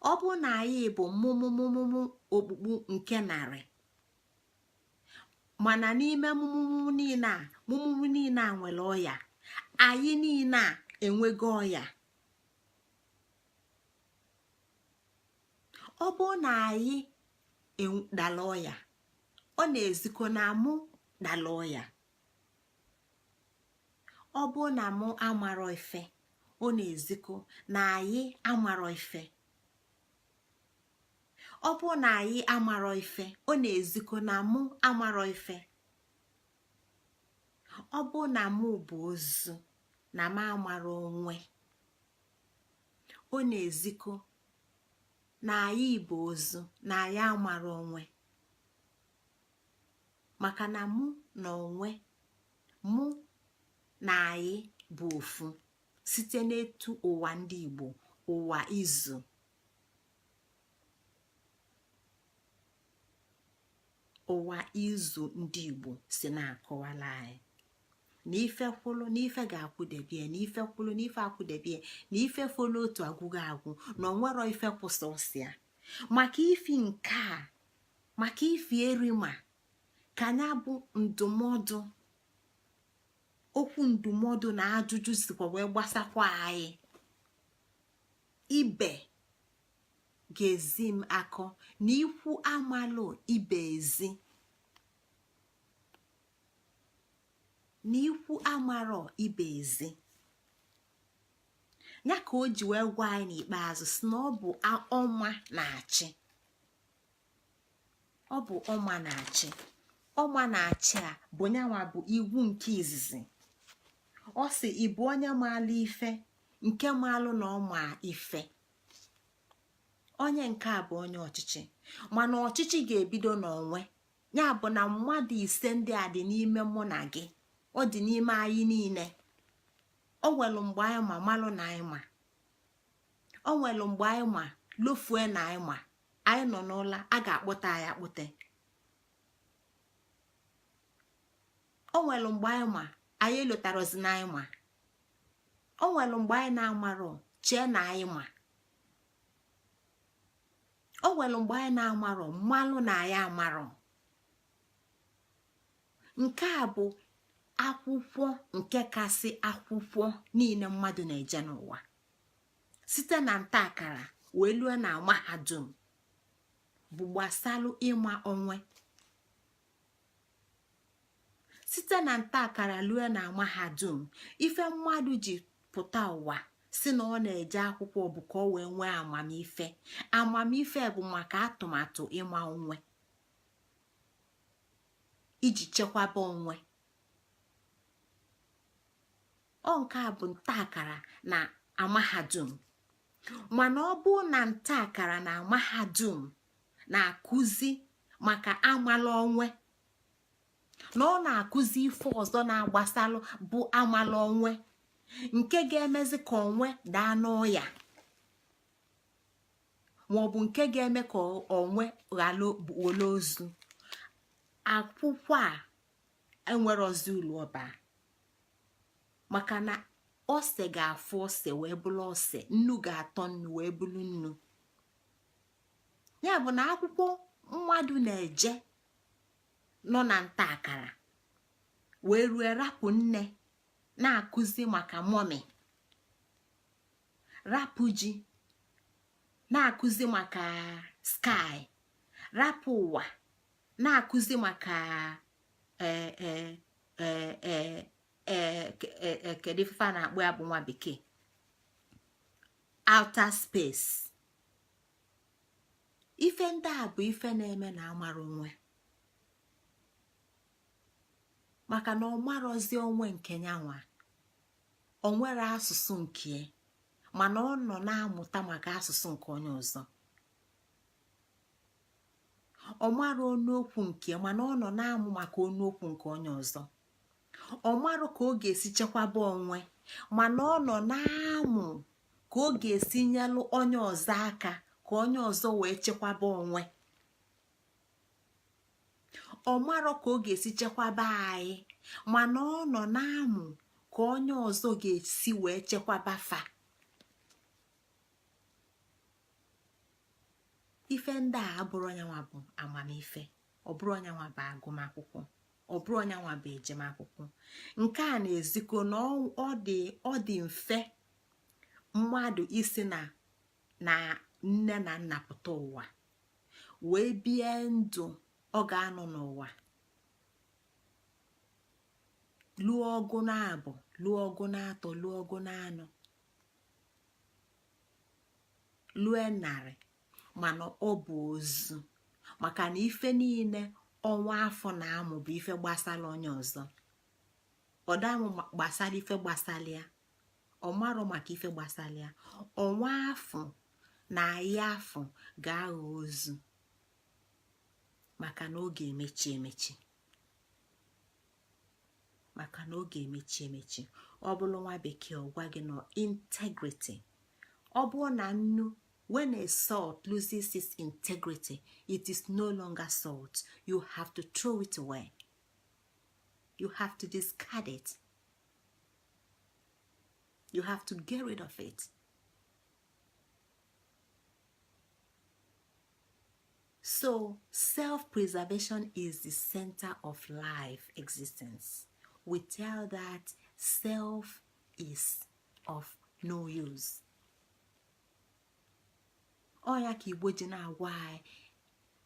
ọ bụrụ na anyị bụ mụmụmụmụmụ okpukpu nke narị, mana n'ime mụmụmụ niile a nwere ọya, anyị niile a enwego ọya. Ọ bụrụ na anyị dala ọya, ọ na-ezikọ na mụ dala ọya. Ọ bụrụ na mụ amarọ ife, ọ na-ezikọ na anyị amarọ ife. Ọ bụrụ na anyị amarọ ife, ọ na-ezikọ na mụ amarọ ife. Ọ bụrụ na mụ bụ ozu na m amarọ onwe, ọ na-ezikọ na anyị bụ ozu na anyị amarọ onwe. Maka na mụ na onwe, mụ na anyị bụ ofu site n'etu ụwa ndị Igbo, ụwa izu. Ụwa izu ndị Igbo si na-akọwala anyị na ife kwụlụ na ife ga-akwụdebie, na ife kwụlụ na ife akwụdebie, na ife folo otu agwụghị agwụ, na onwero ife kwụsịsịa. Maka ifi nke a, maka ifi erima ka anya bụ ndụmọdụ, okwu ndụmọdụ na ajụjụ sikwa wee gbasakwa anyị. Ibe ga-ezi m akọ na ikwu amalụ ibe ezi, na ikwu amarọ ibe ezi. Ya ka o ji wee gwa anyị n'ikpeazụ si na ọ bụ ọnwa na-achị. Ọ bụ ọnwa na-achị. Ọnwa na-achị a bụ nyanwa bụ iwu nke izizi. Ọ sị ịbụ onye maala ife, nke maalụ na ọma ife. Onye nke a bụ onye ọchịchị, mana ọchịchị ga-ebido n'onwe. Ya bụ na mmadụ ise ndị a dị n'ime mụ na gị, ọ dị n'ime anyị niile. O nwelu mgbe anyị ma malụ na anyị ma, o nwelu mgbe anyị ma lofue na anyị ma, anyị nọ n'ụla a ga-akpụta anyị akpụte. O nwelu mgbe anyị ma anyị elotarozi na anyị ma, o nwelu mgbe anyị na-amarọ chee na anyị ma, o nwelu mgbe anyị na-amarọ mmalụ na anyị amarọ. Nke a bụ akwụkwọ nke kasị akwụkwọ niile mmadụ na-eje n'ụwa, site na nta akara wee lue na mahadum, bụ gbasalụ ịma onwe. Site na nta akara lue na mahadum, ife mmadụ ji pụta ụwa si na ọ na-eje akwụkwọ bụ ka ọ wee nwee amamife. Amamife bụ maka atụmatụ ịma onwe, iji chekwaba onwe. Ọ nke a bụ nta akara na mahadum. Mana ọ bụ na nta akara na mahadum na-akụzi maka amala onwe, na ọ na-akụzi ife ọzọ na-agbasalụ bụ amala onwe, nke ga-emezi ka onwe daa n'ọya, maọbụ nke ga-eme ka onwe ghalo wolo ozu. Akwụkwọ a enwerozi ụlọ ọba, maka na ose ga-afụ ose wee bụrụ ose, nnu ga-atọ nnu wee bụrụ nnu. Ya bụ na akwụkwọ mmadụ na-eje nọ na nta akara wee rue rapụ nne na-akụzi maka mọmi, rapụ ji na-akụzi maka sky, rapụ ụwa na-akụzi maka kedu ife a na-akpọ ya bụ nwa bekee, outer space. Ife ndị a bụ ife na-eme na amara onwe, maka na ọ marozi onwe nke nyanwa, o nwere asụsụ nke, mana ọ nọ na-amụta maka asụsụ nke onye ọzọ. Ọ mara onu okwu nke mana ọ nọ na-amụ maka onu okwu nke onye ọzọ. Ọ mara ka ọ ga-esi chekwaba onwe mana ọ nọ na-amụ ka ọ ga-esi nyelụ onye ọzọ aka ka onye ọzọ wee chekwaba onwe. Ọ mara ka ọ ga-esi chekwaba anyị mana ọ nọ na-amụ ka onye ọzọ ga-esi wee chekwaba fa. Ife ndị a abụrụ onyanwa bụ amamife, ọ bụrụ onyanwa bụ agụmakwụkwọ, ọ bụrụ onyanwa bụ ejemakwụkwọ. Nke a na-ezikọ na ọ dị mfe mmadụ isi na nne na nna pụta ụwa wee bie ndụ ọ ga-anọ n'ụwa, lụọ ọgụ na-abụ, lụọ ọgụ na-atọ, lụọ ọgụ na-anọ, lụọ narị, mana ọ bụ ozu. Maka na ife niile ọnwa afọ na-amụ bụ ife gbasara onye ọzọ. Ọdamụ gbasara ife gbasara ya, ọ marụ maka ife gbasara ya. Ọnwa afọ na ahịa afọ ga-aghọ ozu maka na ọ ga-emechi emechi, maka na ọ ga-emechi emechi. Ọ bụrụ nwa bekee ọ gwa gị na integrity. Ọ bụrụ na nnu, when a salt loses its integrity, it is no longer salt. You have to throw it away. You have to discard it. You have to get rid of it. So, self-preservation is the center of life existence. Without that, self is of no use. Ọya ka Igbo ji na-agwa anyị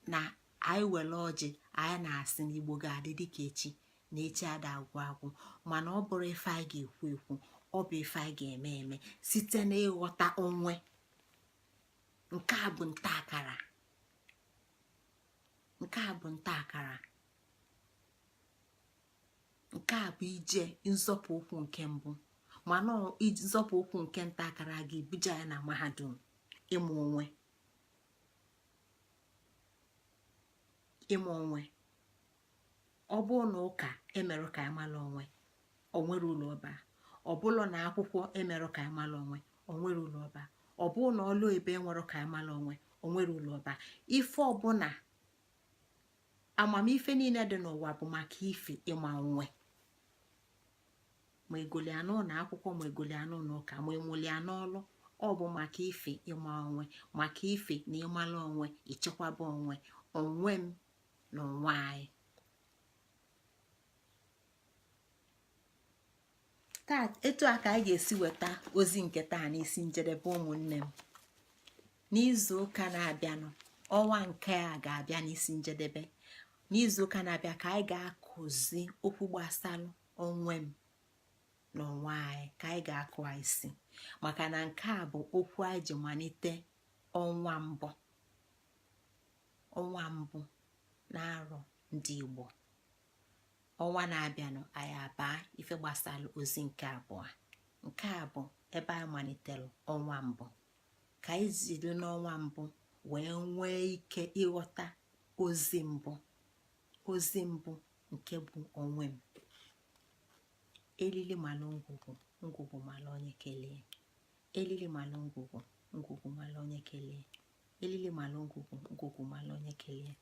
na anyị were ọjị anyị na-asị n'Igbo ga-adị dịka echi na echi ada agwụ agwụ, mana ọ bụrụ ife anyị ga-ekwu ekwu, ọ bụ ife anyị ga-eme eme site n'ịghọta onwe. Nke a bụ nta akara, nke a bụ nta akara, nke a bụ ije nzọpụ okwu nke mbụ. Mana nzọpụ okwu nke nta akara ga-ebuja ya na mahadum ịmụ onwe. Ịmụ onwe ọ bụrụ na ụka emerụ ka ịmala onwe, o nwere ụlọ ọba. Ọ bụrụ na akwụkwọ emerụ ka ịmala onwe, o nwere ụlọ ọba. Ọ bụrụ na ọlụ ebe enwerụ ka ịmala onwe, o nwere ụlọ ọba. Ife ọbụla, amamife niile dị n'ụwa bụ maka ife ịma onwe. Ma egoli anọ na akwụkwọ, ma egoli anọ na ụka, ma emuli anọ ọlụ, ọ bụ maka ife ịma onwe, maka ife na ịmala onwe, ichekwaba onwe. Onwe m na onwe anyị. Taa etu a ka anyị ga-esi weta ozi nke taa n'isi njedebe ụmụnne m. N'izu ụka na-abịanụ, ọnwa nke a ga-abịa n'isi njedebe. N'izu ụka na-abịa ka anyị ga-akụzi okwu gbasara onwe m na onwe anyị, ka anyị ga-akụ isi, maka na nke a bụ okwu anyị ji malite ọnwa mbụ, ọnwa mbụ na-arọ ndị Igbo. Ọnwa na-abịanụ anyị abaa ife gbasara ozi nke abụọ. Nke a bụ ebe anyị malitere ọnwa mbụ, ka anyị ziri n'ọnwa mbụ wee nwee ike ịghọta ozi mbụ, ozi mbụ nke bụ onwe m. Elili malụ ngwugwu, ngwugwu malụ onye kelee. Elili malụ ngwugwu, ngwugwu malụ onye kelee. Elili malụ ngwugwu, ngwugwu malụ onye kelee.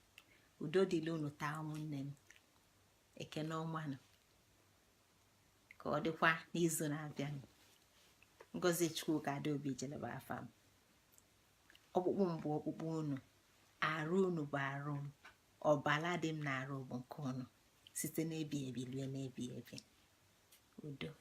Udo dịrị unu taa ụmụnne m. Ekene ọmanụ. Ka ọ dịkwa n'izu na-abịa. Ngozi Chukwu Adaobi Jeleba afa m. Ọkpụkpụ m bụ ọkpụkpụ unu, arụ unu bụ arụ m, ọbala dị m na-arụ bụ nke unu, site n'ebi ebi lue n'ebi ebi. Udo.